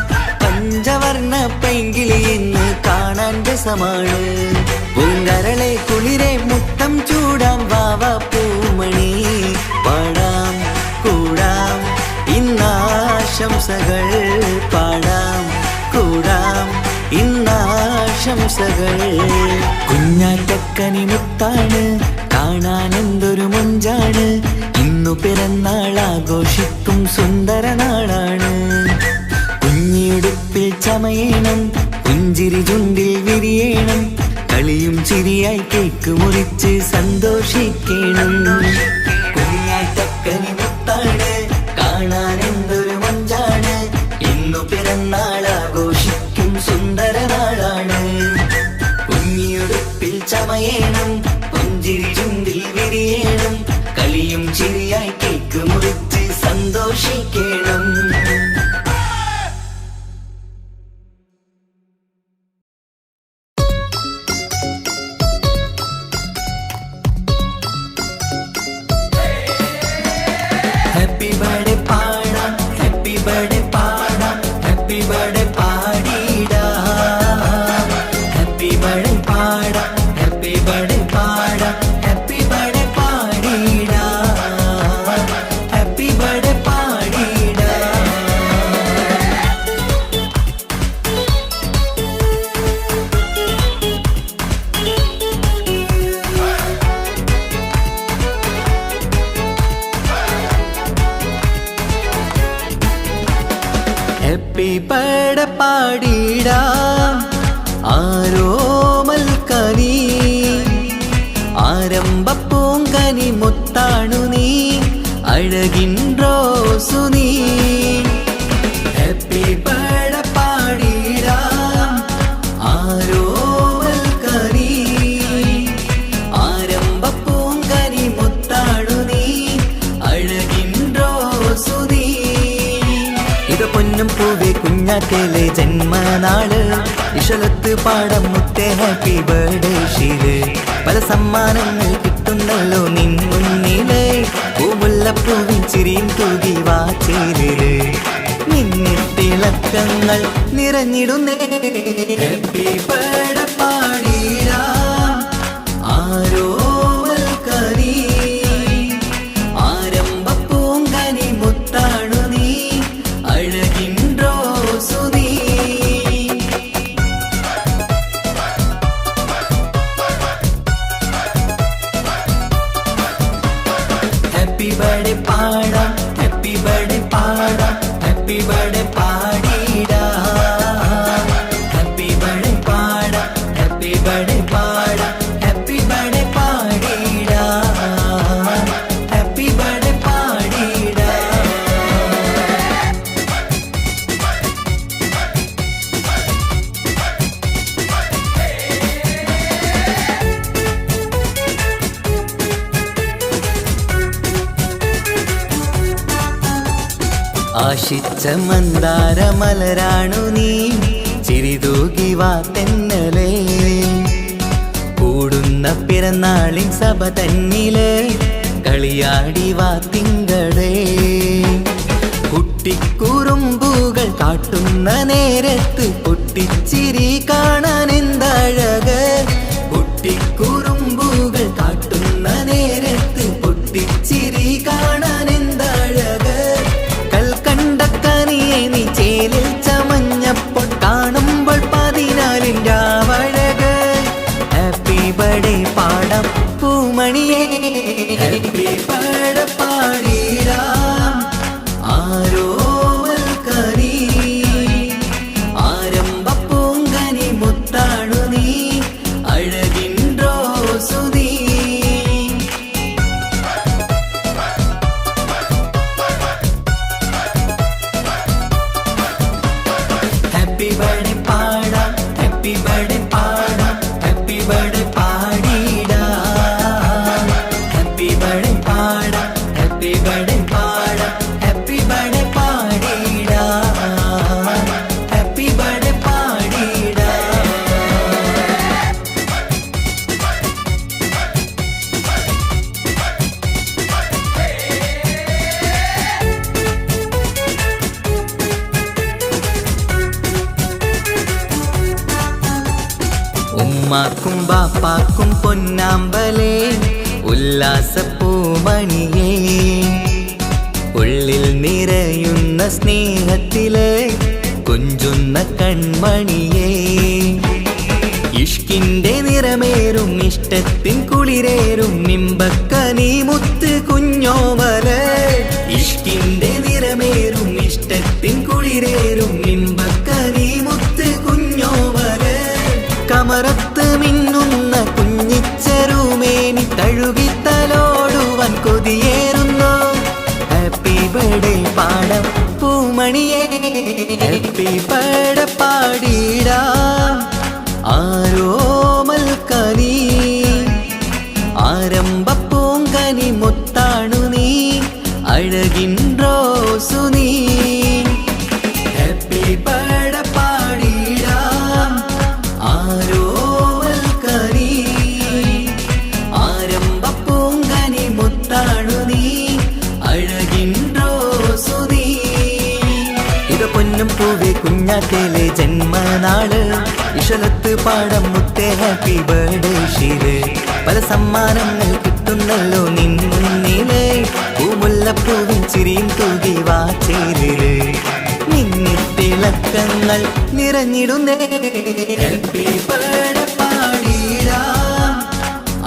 [SPEAKER 1] പഞ്ചവർണ്ണ പെങ്കിളി എന്ന് കാണാൻ രസമാണ്. പൂങ്കരളെ കുളിരെ മുത്തം ചൂടാം വാവ പൂമണി പാടാം കൂടാം ഇന്നാശംസകൾ പാടാം കൂടാം ഇന്നാശംസകൾ. കുഞ്ഞാറ്റക്കനി മുത്താണ് കാണാൻ എന്തൊരു മൊഞ്ചാണ്. ഇന്നു പിറന്നാൾ ആഘോഷിക്കും സുന്ദര നാളാണ്. കുഞ്ഞിടുപ്പിൽ ചമയണം പുഞ്ചിരി ചുണ്ടിൽ വിരിയണം കളിയും ചിരിയായി കേക്ക് മുറിച്ച് സന്തോഷിക്കണം. കുഞ്ഞാറ്റക്കനി മുത്താണ് കാണാൻ എന്തൊരു മൊഞ്ചാണ്. ഇന്നു പിറന്നാൾ ആഘോഷിക്കും സുന്ദര നാളാണ്. കുഞ്ഞിടുപ്പിൽ ചമയണം പുഞ്ചിരി ചുണ്ടിൽ വിരിയണം കളിയും ചിരിയായി കേക്ക് മുറിച്ച് സന്തോഷിക്കണം. ഹാപ്പി ബർത്ത്ഡേ പാടാം ഹാപ്പി ബർത്ത്ഡേ പാടാം ഹാപ്പി ബർത്ത്ഡേ പാടിടാം. ഹാപ്പി ബർത്ത്ഡേ പാടാം ഹാപ്പി ബർത്ത്ഡേ പാടാം ഹാപ്പി ബർത്ത്ഡേ പാടിടാം. ഹാപ്പി ബർത്ത്ഡേ പാടിടാം. ഹാപ്പി ബർത്ത്ഡേ പാടിടാം ആരോമൽക്കനി ആരംഭപ്പൂങ്കനി മുത്താണു നീ അഴകിൻ റോസു നീ. ഹാപ്പി ബർത്ത്ഡേ പാടിടാം ആരോമൽക്കനി ആരംഭപ്പൂങ്കനി മുത്താണു നീ അഴകിൻ റോസു നീ. ഇത് പൊന്നും പൂവേ കുഞ്ഞാറ്റയിലെ ജന്മനാള് ഇഷലത്ത് പാടം മുത്തേ ഹാപ്പി ബർത്ത്ഡേ ഷീല്. പല സമ്മാനങ്ങൾ കിട്ടുന്നല്ലോ നിൻ മുന്നില് പൂമുല്ലപ്പൂവിൻ ചിരിയും തൂകി വാച്ചേരില് നിന്നിട്ടിളക്കങ്ങൾ നിറഞ്ഞിടുന്നേ. ഹാപ്പി ബർത്ത്ഡേ പാടിടാം ആരോമൽക്കനി ആരംഭപ്പൂങ്കനി മുത്താണു നീ അഴകിൻ റോസു നീ. ഹാപ്പി ബർത്ത്ഡേ പാടാം ഹാപ്പി ബർത്ത്ഡേ പാടാം ഹാപ്പി ബർത്ത്ഡേ പാടിടാം. ഹാപ്പി ബർത്ത്ഡേ പാടാം ഹാപ്പി ബർത്ത്ഡേ പാടാം ഹാപ്പി ബർത്ത്ഡേ പാടിടാം. ഹാപ്പി ബർത്ത്ഡേ പാടിടാം. ആശിച്ച മന്ദാരമലരാണു നീ ചിരിതൂകി വാ തെന്നലേ. കൂടുന്ന പിറന്നാളിൻ സഭ തന്നില് കളിയാടി വാ തിങ്കളേ. കുട്ടിക്കുറുമ്പുകൾ കാട്ടുന്ന നേരത്ത് പൊട്ടിച്ചിരി കാണാൻ എന്തഴക്. കുട്ടിക്കുറുമ്പുകൾ കാട്ടുന്ന നേരത്ത് പൊട്ടിച്ചിരി കാണാൻ എന്തഴക്. കൽക്കണ്ടക്കനിയെ നീ ചേലിൽ ചമഞ്ഞപ്പോൾ കാണുമ്പോൾ 14 രാവഴക്. ഹാപ്പി ബർത്ത്ഡേ പാടാം പൂമണിയേ ഹാപ്പി ബർത്ത്ഡേ പാടിടാം ആരോമൽക്കനി ആരംഭപ്പൂങ്കനി മുത്താണു നീ അഴകിൻ റോസു നീ. ഉമ്മാക്കും ബാപ്പാക്കും പൊന്നാമ്പലേ ഉല്ലാസപ്പൂമണിയേ ഉള്ളിൽ നിറയുന്ന സ്നേഹത്തിലെ കൊഞ്ചുന്ന കൺമണിയേ ഇഷ്കിന്റെ നിറമേറും ഇഷ്ടത്തിൻ കുളിരേറും നിമ്പക്കനീ മുത്ത് കുഞ്ഞോമലേ ഇഷ്കിന്റെ നിറമേറും ഇഷ്ടത്തിൻ കുളിരേറും നിമ്പക്കനീ മുത്ത് കുഞ്ഞോമലേ കമറത്ത് മിന്നുന്ന കുഞ്ഞിച്ചെറുമേനി തഴുകിത്തലോടുവാൻ കൊതിയേറുന്നു ഹാപ്പി ബർത്ത്ഡേ പാടം പൂമണിയേ ഹാപ്പി ബർത്ത്ഡേ പാടിടാം ആരോമൽ കനി ആരംഭപ്പൂങ്കനി മുത്താണു നീ അഴകിൻ റോസു നീ ഹാപ്പി ബർത്ത്ഡേ പാടിടാം ആരോമൽ കനി ആരംഭപ്പൂങ്കനി മുത്താണു നീ അഴകിൻ റോസു നീ ഇത് പൊന്നും പൂവേ കുഞ്ഞാറ്റേലെ ജന്മനാള് ഇഷലത്ത് പാടം മുത്തേ ഹാപ്പി ബർത്ത്ഡേ ഷീര് പല സമ്മാനങ്ങൾ കിട്ടുന്നല്ലോ നിന്നിലേ പൂമുല്ലപ്പൂവിൻ ചിരിയും തൂകി വാച്ചേരില് നിന്നിത്തിളക്കങ്ങൾ നിറഞ്ഞിടുന്നേ ഹാപ്പി ബർത്ത്ഡേ പാടിടാം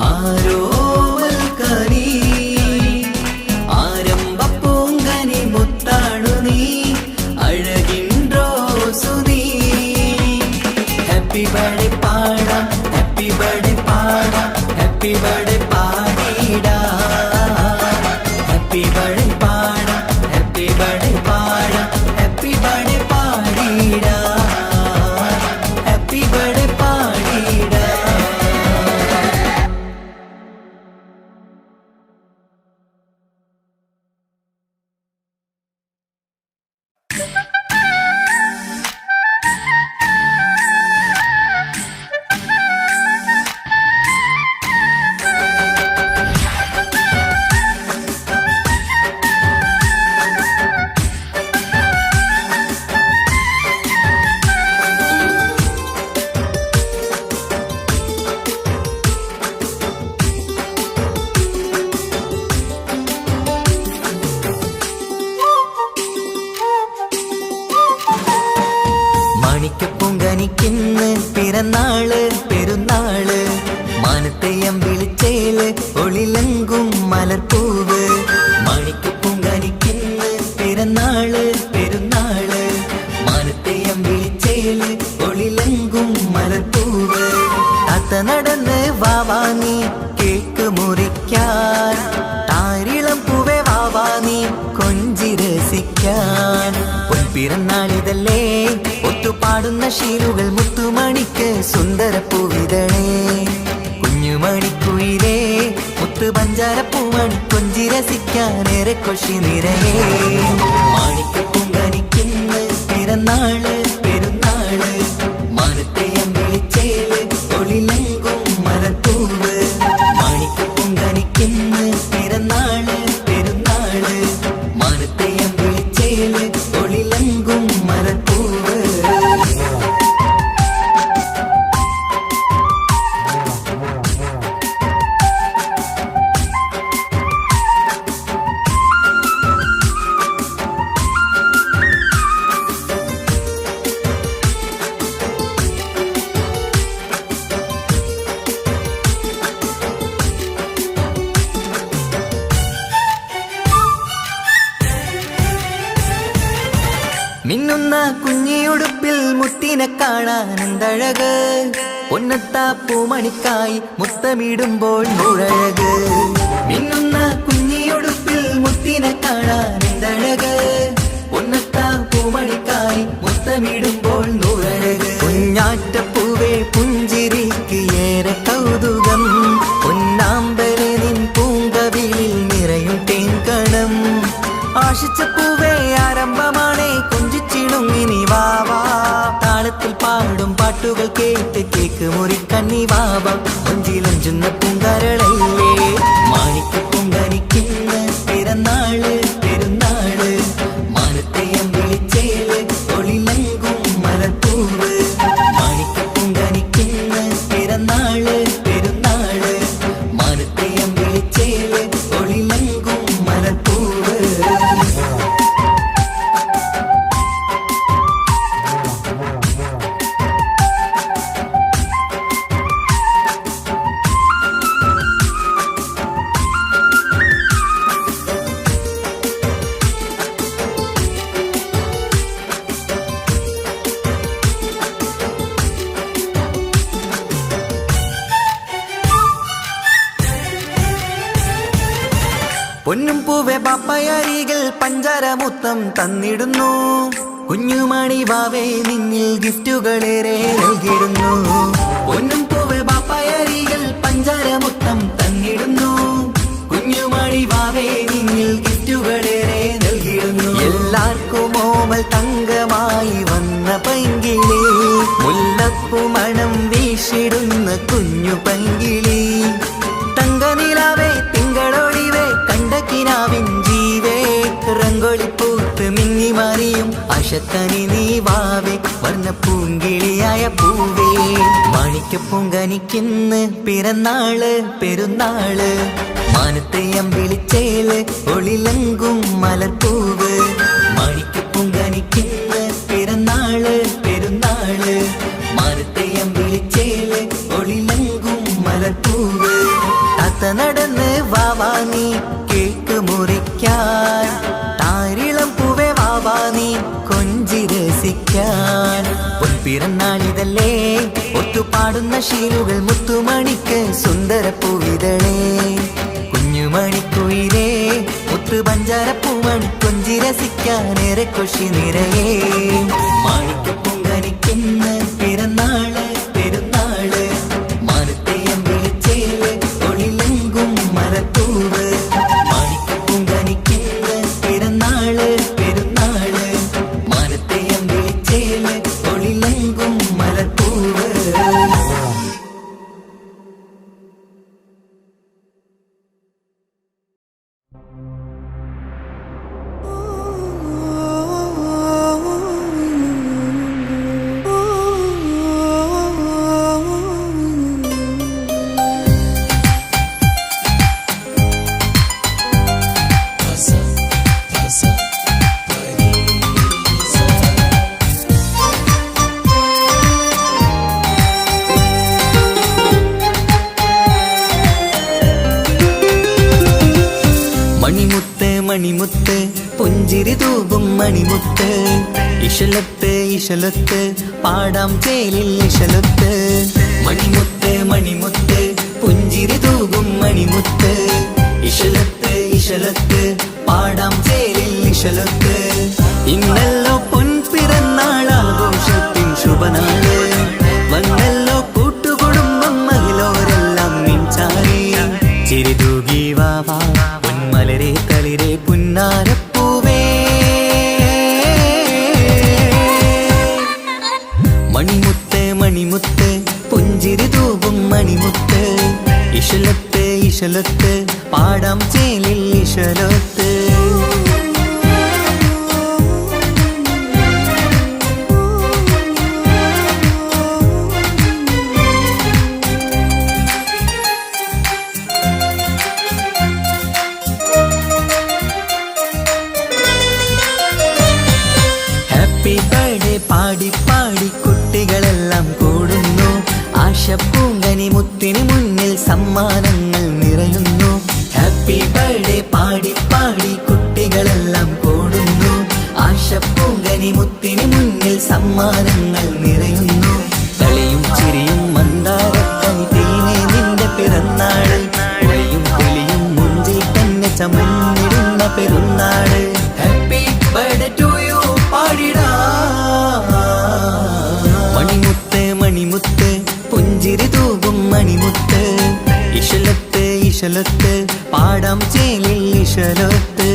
[SPEAKER 1] ആരോമൽ കനി ആരംഭപ്പൂങ്കനി മുത്താണു നീ അഴകിൻ റോസു നീ ഹാപ്പി ബർത്ത്ഡേ പാടാം ഹാപ്പി ബർത്ത്ഡേ പാടാം ഹാപ്പി ബർത്ത്ഡേ പാടിടാം ഹാപ്പി ബർത്ത്ഡേ പാടാം ഹാപ്പി ബർത്ത്ഡേ പാടാം ഹാപ്പി ബർത്ത്ഡേ പാടിടാം ഹാപ്പി ബർത്ത്ഡേ പാടിടാം മാണിക്കപ്പൂങ്കനിക്കിന്ന് പിറന്നാള് പെരുന്നാള് മാനത്തെയം വിളിച്ചേല് ഒളിലങ്കും മലർപ്പൂവ് മാണിക്കപ്പൂങ്കനിക്കിന്ന് പിറന്നാള് പെരുന്നാള് മാനത്തെയം വിളിച്ചേല് ഒളിലങ്കും മലർപ്പൂവ് താത്ത നടന്ന് വാവാനി കേക്ക് മുറിക്കാൻ താരിളം പൂവേ വാവാനി കൊഞ്ചി രസിക്കാൻ പിറന്നാളിതല്ലേ ഒത്തുപാടുന്ന ശീലുകൾ മുത്തുമണിക്ക് സുന്ദരപ്പൂവിതളേ കുഞ്ഞുമണിക്കുയിലേ മുത്തു പഞ്ചാരപ്പൂമണി കൊഞ്ചി രസിക്കാനേറെ കൊഷി നിറയേ മാണിക്കപ്പൂങ്കനിക്കിന്ന് പിറന്നാള് പെരുന്നാള് മാനത്തെയം വിളിച്ചേല് ഒളിലങ്കും മലർപ്പൂവ് മാണിക്കപ്പൂങ്കനിക്കിന്ന് പിറന്നാള് പെരുന്നാള് മാനത്തെയം വിളിച്ചേല് ഒളിലങ്കും മലർപ്പൂവ് മിന്നുന്ന കുഞ്ഞിയുടുപ്പിൽ മുത്തിനെ കാണാൻ എന്തഴക് പൊന്നത്താ പൂമണിക്കായി മുത്തമിടുമ്പോൾ മുഴഴക് മിന്നുന്ന കുഞ്ഞിയുടുപ്പിൽ മുത്തിനെ കാണാൻ എന്തഴക് പൊന്നത്താ പൂമണിക്കായി മുത്തമിടുമ്പോൾ മുഴഴക് കുഞ്ഞാറ്റപ്പൂവേ പുഞ്ചിരിക്ക് ഏറെ കൗതുകം പൊന്നാമ്പലെ നിൻ പൂങ്കവിളിൽ നിറയും തേൻകണം ആശിച്ച പൂവേ ആരംഭമാണേ കൊഞ്ചിച്ചിടുങ്ങിനി വാവാ താളത്തിൽ പാടും പാട്ടുകൾ കേട്ട് കേക്ക് മുറിക്കണ്ണി വാവ കൊഞ്ചിലൊഞ്ചുന്ന പൂങ്കാരളല്ലേ മാണിക്കപ്പൂങ്കനിക്കിന്ന് പിറന്നാള് പെരുന്നാള് മാനത്തെയം വിളിച്ചേല് ഒളിലങ്കും മലർപ്പൂവ് മാണിക്കപ്പൂങ്കനിക്കിന്ന് പിറന്നാള് പൊന്നും പൂവെ പാപ്പയരികൾ പഞ്ചാരമുത്തം തന്നിടുന്നു. കുഞ്ഞുമണി വാവേ നിന്നിൽ ഗിഫ്റ്റുകളേറെ നൽകിടുന്നു. പൊന്നും പൂവെ പാപ്പയരികൾ പഞ്ചാരമുത്തം തന്നിടുന്നു. കുഞ്ഞുമണി വാവേ നിന്നിൽ ഗിഫ്റ്റുകളേറെ നൽകിടുന്നു. എല്ലാവർക്കും ഓമൽ തങ്കമായി വന്ന പൈങ്കിളി, മുല്ലപ്പൂ മണം വീശിടുന്ന കുഞ്ഞു പൈങ്കിളി. തങ്കനിലാവേ തിങ്കളൊളിവേ കണ്ടക്കിനാവിൻ ജീവേ, റംഗോളിപ്പൂത്ത് മിന്നി മാറിയും അശക്കനി നീ വാവേ, വർണ്ണ പൂങ്കിളിയായ പൂവേ. മാണിക്കപ്പൂങ്കനിക്കിന്ന് പിറന്നാള് പെരുന്നാള്, മാനത്തെ അമ്പിളിച്ചേല് ഒളിലങ്കും മലർപ്പൂവ്. മാണിക്കപ്പൂങ്കനിക്കിന്ന് പിറന്നാള് പെരുന്നാള്, മാനത്തെ അമ്പിളിച്ചേല് ഒളിലങ്കും മലർപ്പൂവ്. താത്ത നടന്ന് വാവാ നീ കേക്ക് മുറിക്കാൻ, താരിളം പൂവേ വാവാ നീ കൊഞ്ചി രസിക്കാൻ. പൊൻപിറന്നാളിതല്ലേ ഒത്തുപാടുന്ന ശീലുകൾ മുത്തുമണിക്ക് സുന്ദര പൂവിതളേ. കുഞ്ഞുമണിക്കുയിലേ മുത്തു പഞ്ചാരപ്പൂമണി കൊഞ്ചി രസിക്കാനേറെ കൊഷി നിറയേ. മാണിക്കപ്പൂങ്കനിക്കിന്ന് പിറന്നാള് പെരുന്നാള്, മാനത്തെ അമ്പിളിച്ചേല് ഒളിലങ്കും മലർപ്പൂവ്. മാണിക്കപ്പൂങ്കനിക്കിന്ന് പിറന്നാള് പെരുന്നാള്, മാനത്തെ അമ്പിളിച്ചേല് ഒളിലങ്കും മലർപ്പൂവ്. മണിമുത്ത് മണിമുത്ത് പുഞ്ചിരി തൂകും മണിമുത്ത്, ഇശലത്ത് ഇശലത്ത് പാടാം ചേലിൽ ഇശലത്ത്. മണിമുത്ത് മണിമുത്ത് പുഞ്ചിരി തൂകും മണിമുത്ത്, ഇശലത്ത് ഇശലത്ത് പാടാം ചേലിൽ ഇശലത്ത്. ഇന്നല്ലോ പൊൻപിറന്നാളാഘോഷത്തിൻ ശുഭനാള്, വന്നല്ലോ കൂട്ടുകുടുംബം മഹിളോരെല്ലാം മിൻചാരി. ചിരിതൂകി വാവാ പൊന്മലരെ തളിരെ പുന്നാരപ്പൂവേ. മണിമുത്ത് മണിമുത്ത് പുഞ്ചിരി തൂകും മണിമുത്ത്, ഇശലത്ത് ഇശലത്ത് പാടാം ചേലിൽ ഇശലത്ത്. ഹാപ്പി ബർത്ത്ഡേ പാടി പാടി കുട്ടികളെല്ലാം കൂടുന്നു. ആശപ്പൂങ്കനി മുത്തിന് മുന്നിൽ സമ്മാനങ്ങൾ നിറയുന്നു. ഹാപ്പി ബർത്ത്ഡേ പാടി പാടി കുട്ടികളെല്ലാം കൂടുന്നു. ആശപ്പൂങ്കനി മുത്തിന് മുന്നിൽ സമ്മാനങ്ങൾ നിറയുന്നു. കളിയും ചിരിയും മന്ദാരക്കനി തേനെ നിന്റെ പിറന്നാള്, ഒളിയും പുലിയും മുഞ്ചിൽ തന്നെ ചമഞ്ഞിടുന്ന പെരുന്നാള്. ഹാപ്പി ബർത്ത്ഡേ ടു യു പാടിടാ. മണിമുത്ത് മണിമുത്ത് പുഞ്ചിരി തൂകും മണിമുത്ത്, ഇശലത്ത് ഇശലത്ത് പാടാം ചേലിൽ ഇശലത്ത്.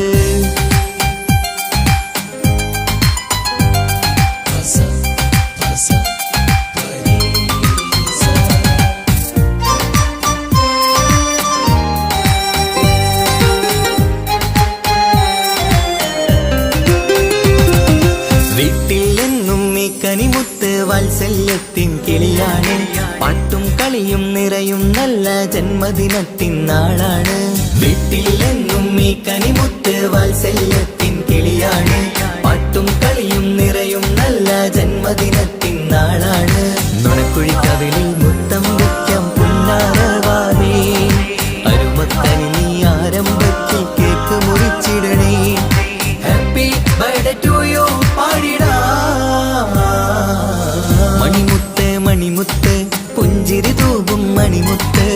[SPEAKER 1] വീട്ടിലെന്നും ഈ കനിമുത്ത് വാത്സല്യത്തിൻ കിളിയാണ്, പാട്ടും കളിയും നിറയും നല്ല ജന്മദിനത്തിൻ നാളാണ്. വീട്ടിലെന്നും ഈ കനിമുത്ത് വാത്സല്യത്തിൻ കിളിയാണ്, പാട്ടും കളിയും നിറയും നല്ല ജന്മദിനത്തിൻ നാളാണ്. നുണക്കുഴിക്കവിളിൽ മുത്തം വയ്ക്കാം പുന്നാരവാവേ, അരുമക്കനി നീ ആരംഭത്തിൽ കേക്ക് മുറിച്ചിടണേ. ഹാപ്പി ബർത്ത്ഡേ ടു യു പാടിടാ. മണിമുത്ത് മണിമുത്ത് പുഞ്ചിരി തൂകും മണിമുത്ത്,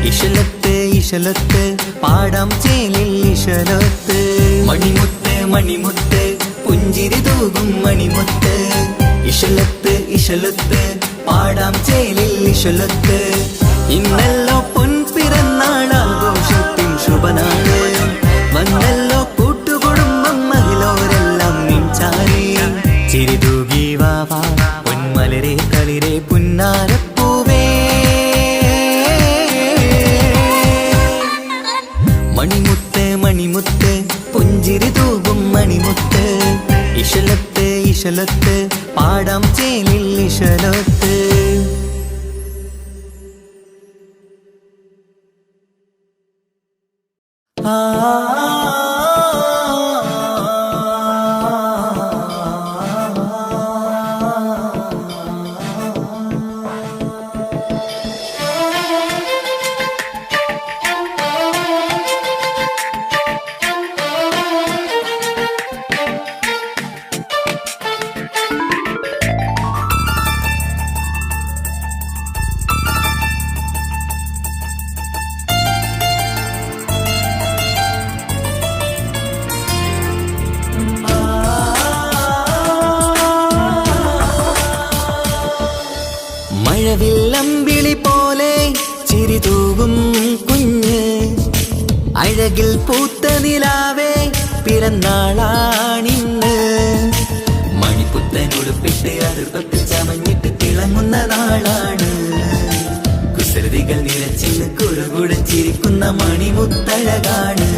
[SPEAKER 1] ഇശലത്ത് ഇശലൊത്ത് പാടാം ചേലിൽ ഇശലൊത്ത് മണിമുത്ത് മണിമുത്ത് പുഞ്ചിരി തൂകും മണിമുത്ത് ഇശലൊത്ത് ഇശലൊത്ത് പാടാം ചേലിൽ ഇശലൊത്ത് ഇന്നല്ലോ പൊൻപിറന്നാൾ ആഘോഷത്തിൻ ശുഭനാള് വന്നല്ലോ കൂട്ടുകുടുംബം മഹിളോരെല്ലാം നിൻചാരി ചിരി തൂകി വാവാ പൊന്മലരെ കളിരെ പുന്നാരപ്പൂവേ മണിമുത്ത് മണിമുത്ത് പുഞ്ചിരി തൂകും മണിമുത്ത് ഇശലൊത്ത് ഇശലൊത്ത് പാടാം ചേലിൽ ഇശലൊത്ത് മഴവില്ലമ്പിളി പോലെ ചിരി തൂകും കുഞ്ഞ് അഴകിൽ പൂത്ത നിലാവേ പിറന്നാളാണിന്ന് മണിപ്പുത്തനുടുപ്പിട്ട് അതിർപ്പത്തിൽ ചമഞ്ഞിട്ട് തിളങ്ങുന്ന നാളാണ് കുസൃതികൾ നിറച്ചിന്ന് കുറുകുടച്ചിരിക്കുന്ന മണിമുത്തഴകാണ്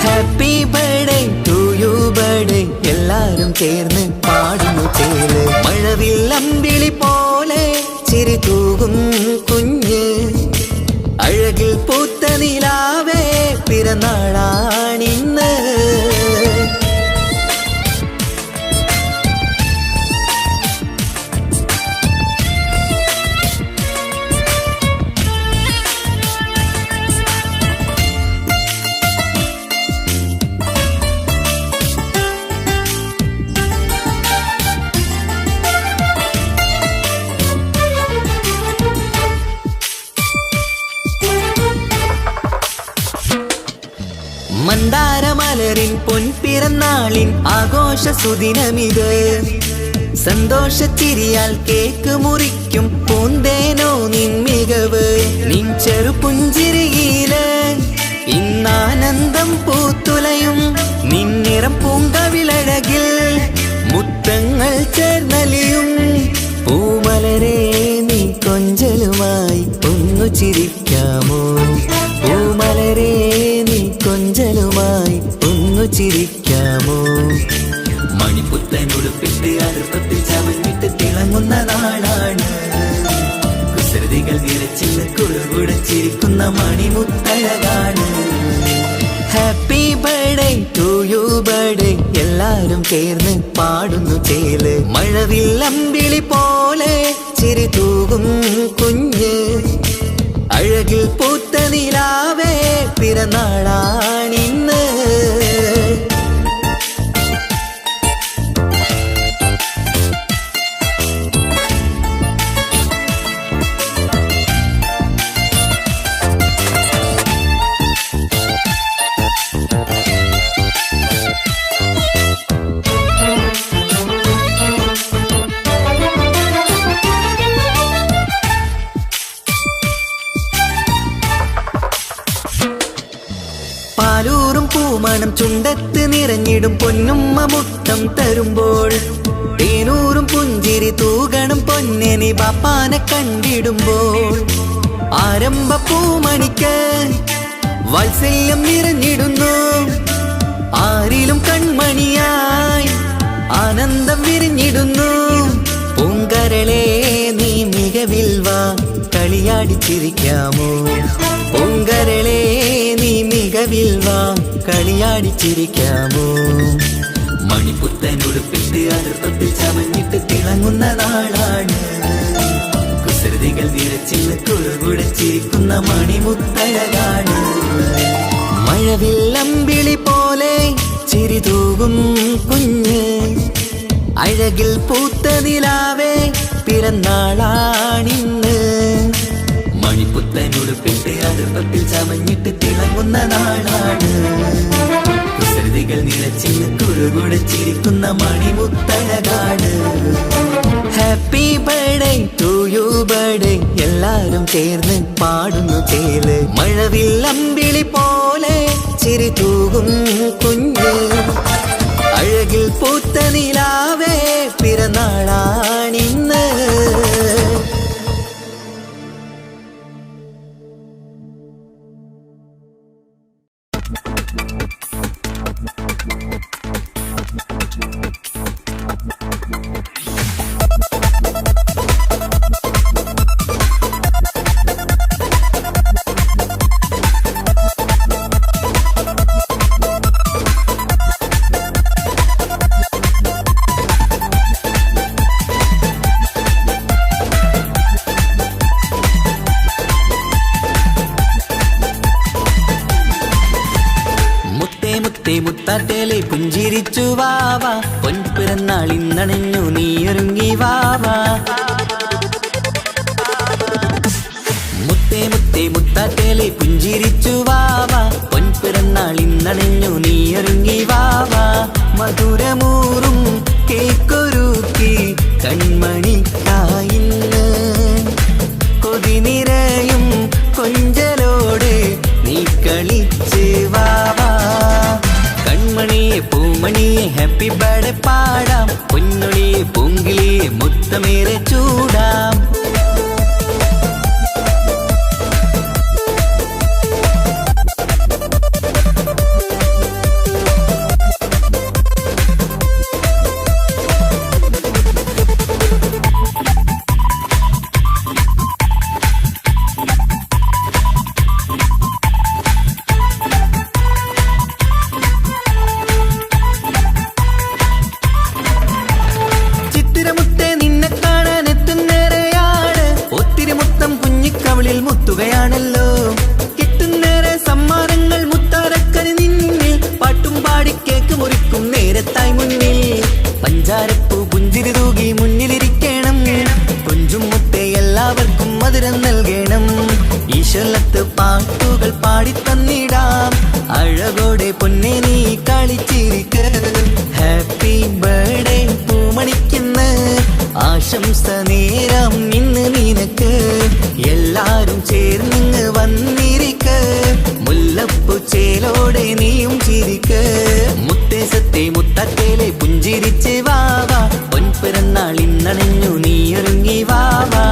[SPEAKER 1] happy birthday to you birthday എല്ലാരും ചേർന്ന് പാടുന്നു ചേല് മഴവില്ലമ്പിളി പോലെ ചിരി തൂകും കുഞ്ഞ് അഴകിൽ പൂത്ത നിലാവേ പിറന്നാളാണിന്ന് മന്ദാരമലരിൻ പൊൻപിറന്നാളിൻ ആഘോഷ സുദിനമിത് സന്തോഷച്ചിരിയാൽ കേക്ക് മുറിക്കും പൂന്തേനോ നിൻ മികവ് നിൻ ചെറുപുഞ്ചിരിയില് ഇന്നാനന്ദം പൂത്തുലയും നിന്നിറം പൂങ്കവിളഴകിൽ മുത്തങ്ങൾ ചേർന്നലിയും പൂമലരെ നീ കൊഞ്ചലുമായി ഒന്നു ചിരിക്കാമോ പൂമലരെ നീ കൊഞ്ചലുമായി ഒന്നു ചിരിക്കാമോ മണിപ്പുത്തനുടുപ്പിട്ട് അടുപ്പത്തിൽ ചമഞ്ഞിട്ട് തിളങ്ങുന്ന നാളാണ് കുസൃതികൾ നിറച്ചിന്ന് കുറുകുടച്ചിരിക്കുന്ന മണിമുത്തഴകാണ് happy birthday to you birthday എല്ലാരും ചേർന്ന് പാടുന്നു ചേല് മഴവില്ലമ്പിളി പോലെ ചിരി തൂകും കുഞ്ഞ് അഴകിൽ പൂത്ത നിലാവേ പിറന്നാളാണിന്ന് പാലൂറും പൂമണം ചുണ്ടത്ത് നിറഞ്ഞിടും പൊന്നുമ്മ മുത്തം തരുമ്പോൾ തേനൂറും പുഞ്ചിരി തൂകണം പൊന്നനി ബാപ്പാനെ കണ്ടിടുമ്പോൾ ആരംഭ പൂമണിക്ക് വാത്സല്യം നിറഞ്ഞിടുന്നു ആരിലും കൺമണിയായി ആനന്ദം വിരിഞ്ഞിടുന്നു പൂങ്കരളെ നീ മികവിൽ വാ കളിയാടിച്ചിരിക്കാമോ പൂങ്കരളെ നീ മികവിൽ വാ കളിയാടിച്ചിരിക്കാമോ മണിപ്പുത്തനുടുപ്പിട്ട് അതിർപ്പത്തിൽ ചമഞ്ഞിട്ട് തിളങ്ങുന്ന നാളാണ് കുസൃതികൾ നിറച്ചിന്ന് കുറുകുടച്ചിരിക്കുന്ന മണിമുത്തഴകാണ് മഴവില്ലമ്പിളി പോലെ ചിരി തൂകും കുഞ്ഞ് അഴകിൽ പൂത്ത നിലാവേ പിറന്നാളാണിന്ന് മണിപ്പുത്ത പുത്തനുടുപ്പിട്ട് അടുപ്പത്തിൽ ചമഞ്ഞിട്ട് തിളങ്ങുന്ന നാളാണ്. കുസൃതികൾ നിറച്ചിന്ന് കുറുകുടച്ചിരിക്കുന്ന മണിമുത്തഴകാട്. Happy birthday to you birthday എല്ലാരും ചേർന്ന് പാടുന്നു ചേല്. മഴവില്ലമ്പിളി പോലെ ചിരി തൂകും കുഞ്ഞ്. അഴകിൽ പൂത്ത നിലാവേ പിറന്നാളാണിന്ന്. മുത്താട്ടേലെ പുഞ്ചിരിച്ചു വാവാ, പൊൻപിറന്നാൾ ഇന്നണഞ്ഞു നീയൊരുങ്ങി വാവാ. മുത്തേ മുത്തേ മുത്താട്ടേലെ പുഞ്ചിരിച്ചു വാവാ, പൊൻപിറന്നാൾ ഇന്നണഞ്ഞു നീയൊരുങ്ങി വാവാ. മധുരമൂറും കേക്കൊരുക്കി കൺമണിക്കായിന്ന്. കൊതി നിറയും കൊഞ്ചലോടെ നീ കളിച്ച് വാവാ. കൺമണിയെ പൂമണിയെ ഹാപ്പി ബർത്ത്ഡേ പാടാം. പൊന്നൊളിയെ പൂങ്കിളിയെ മുത്തമേറെ ചൂടാം. മുത്തുകയാണല്ലോ കിട്ടുന്നേരെ സമ്മാനങ്ങൾ മുത്താരക്കരി നിന്നിൽ. പാട്ടും പാടി കേക്ക് മുറിക്കും നേരത്തായി മുന്നിൽ. പഞ്ചാരപ്പൂ പുഞ്ചിരി തൂകി മുന്നിലിരിക്കണം. കൊഞ്ചും മുത്തേ എല്ലാവർക്കും മധുരം നൽകണം. ഈശ്വലത്ത് പാട്ടുകൾ പാടിത്തന്നിടാം. അഴകോടെ പൊന്നെ നീ കളിച്ചിരിക്ക്. Happy birthday പൂമണിക്കുന്ന്. ആശംസ നേരം ഇന്ന് നിനക്ക്. എല്ലാരും ചേർന്നിങ്ങ് വന്നിരിക്ക്. മുല്ലപ്പൂ ചേലോടെ നീയും ചിരിക്ക്. മുത്തേസത്തെ മുത്തത്തേലെ പുഞ്ചിരിച്ച് വാവാ. പൊൻപിറന്നാൾ ഇന്നണഞ്ഞു നീയൊരുങ്ങി വാവാ.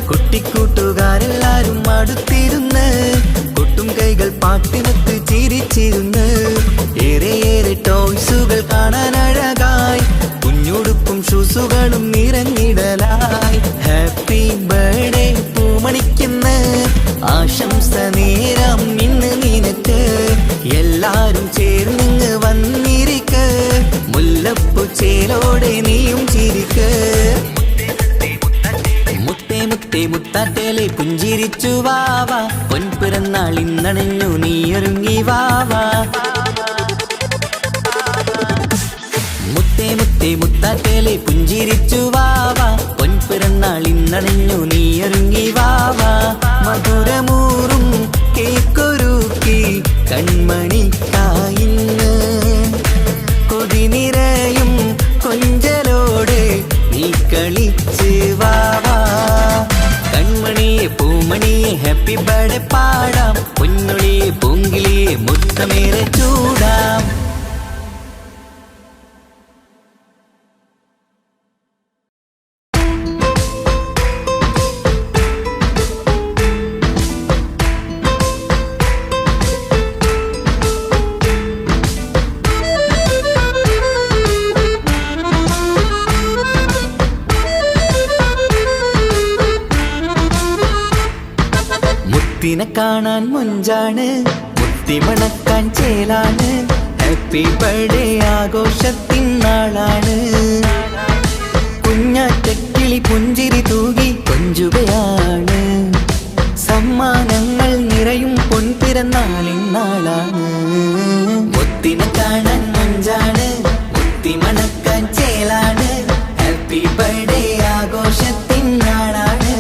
[SPEAKER 1] കുട്ടിക്കൂട്ടുകാരെല്ലാരും അടുത്തിരുന്ന് കൊട്ടും കൈകൾ പാട്ടിനൊത്ത് ചിരിച്ചിരുന്ന്. ഏറെ ഏറെ ടോയ്സുകൾ കാണാൻ അഴകായി. കുഞ്ഞുടുപ്പും ഷൂസുകളും നിറഞ്ഞിടലായി. Happy birthday പൂമണിക്കുന്ന്. ആശംസ നേരം ഇന്ന് നിനക്ക്. എല്ലാരും ചേർന്നിങ്ങ് വന്നിരിക്ക്. മുല്ലപ്പൂ ചേലോടെ നീയും ചിരിക്ക്. മുത്തേ മുത്തേ മുത്താട്ടേലെ പുഞ്ചിരിച്ചു വാവാ. പൊൻപിറന്നാൾ ഇന്നണഞ്ഞു നീയൊരുങ്ങി വാവാ. മുത്തേ മുത്തേ മുത്താട്ടേലെ പുഞ്ചിരിച്ചു വാവാ. പൊൻപിറന്നാൾ ഇന്നണഞ്ഞു നീയൊരുങ്ങി വാവാ. മധുരമൂറും കേക്കൊരുക്കി കൺമണിക്കായിന്ന്. കൊതി നിറയും കൊഞ്ചലോടെ നീ കളിച്ച് വാവാ. കൺമണിയെ പൂമണിയെ ഹാപ്പി ബർത്ത്ഡേ പാടാം. പൊന്നൊളിയെ പൂങ്കിളിയെ മുത്തമേറെ ചൂടാം. മുത്തിനെ കാണാൻ മൊഞ്ചാണ്, മുത്തി മണക്കാൻ ചേലാണ്. Happy birthday ആഘോഷത്തിൻ നാളാണ്. കുഞ്ഞാറ്റക്കിളി പുഞ്ചിരി തൂകി കൊഞ്ചുകയാണ്. സമ്മാനങ്ങൾ നിറയും പൊൻപിറന്നാളിൻ നാളാണ്. മുത്തിനെ കാണാൻ മൊഞ്ചാണ്, മുത്തി മണക്കാൻ ചേലാണ്. Happy birthday ആഘോഷത്തിൻ നാളാണ്.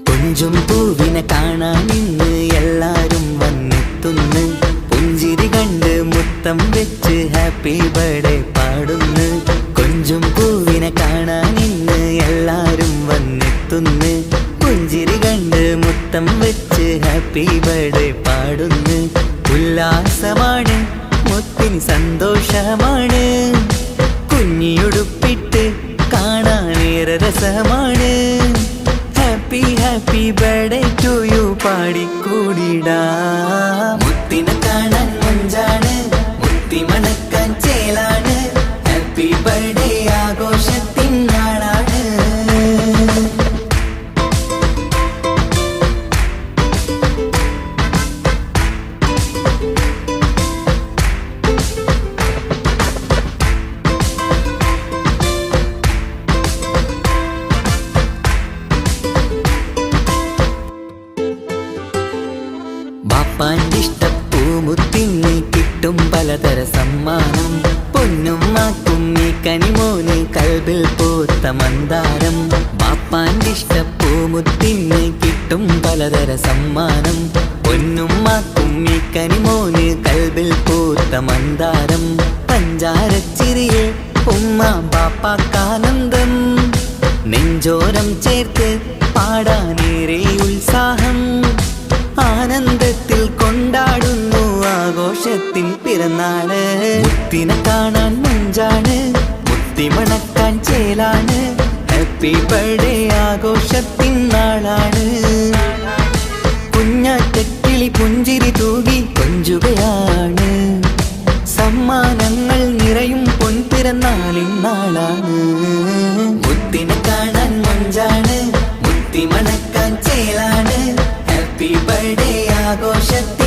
[SPEAKER 1] കൊഞ്ചും പൂവിനെ കാണാൻ ഇന്ന് എല്ലാരും വന്നെത്തുന്നു. പുഞ്ചിരി കണ്ട് മുത്തം വെച്ച് ഹാപ്പി ബർത്ത്ഡേ പാടുന്നു. കൊഞ്ചും പൂവിനെ കാണാൻ ഇന്ന് എല്ലാരും വന്നെത്തുന്നു. പുഞ്ചിരി കണ്ട് മുത്തം വെച്ച് ഹാപ്പി ബർത്ത്ഡേ പാടുന്നു. ഉല്ലാസമാണ്, മുത്തിന് സന്തോഷമാണ്. കുഞ്ഞിയുടുപ്പിട്ട് കാണാനേറെ രസമാണ്. Happy happy birthday to you പാടിക്കൂടിടാ. മുത്തിനെ കാണാൻ മൊഞ്ചാണ്, മുത്തി മണക്കാൻ ചേലാണ്. Happy birthday ആഘോഷത്തിൻ നാളാണ്. ബാപ്പാന്റെ ഇഷ്ടപ്പൂമുത്തിന് കിട്ടും പലതര സമ്മാനം. പൊന്നുമ്മാക്കും ഈ കനിമോന് കൽബിൽ പൂത്ത മന്ദാരം. ബാപ്പാന്റെ ഇഷ്ടപ്പൂമുത്തിന് കിട്ടും പലതര സമ്മാനം. പൊന്നുമ്മാക്കും ഈ കനിമോന് കൽബിൽ പൂത്ത മന്ദാരം. പഞ്ചാരച്ചിരിയെ ഉമ്മ ബാപ്പാക്കാനന്ദം. നെഞ്ചോരം ചേർത്ത് പാടാനേറെ ഉത്സാഹം. ആനന്ദത്തിൽ കൊണ്ടാടുന്നു ആഘോഷത്തിൻ പിറന്നാള്. മുത്തിനെ കാണാൻ മൊഞ്ചാണ്, മുത്തി മണക്കാൻ ചേലാണ്. Happy birthday ആഘോഷത്തിൻ നാളാണ്. കുഞ്ഞാറ്റക്കിളി പുഞ്ചിരി തൂകി കൊഞ്ചുകയാണ്. സമ്മാനങ്ങൾ നിറയും പൊൻപിറന്നാളിൻ നാളാണ്. മുത്തിനെ കാണാൻ മൊഞ്ചാണ്, മുത്തി മണക്കാൻ ചേലാണ്. ഹാപ്പി ബർത്ത്ഡേ ആഘോഷത്തിൽ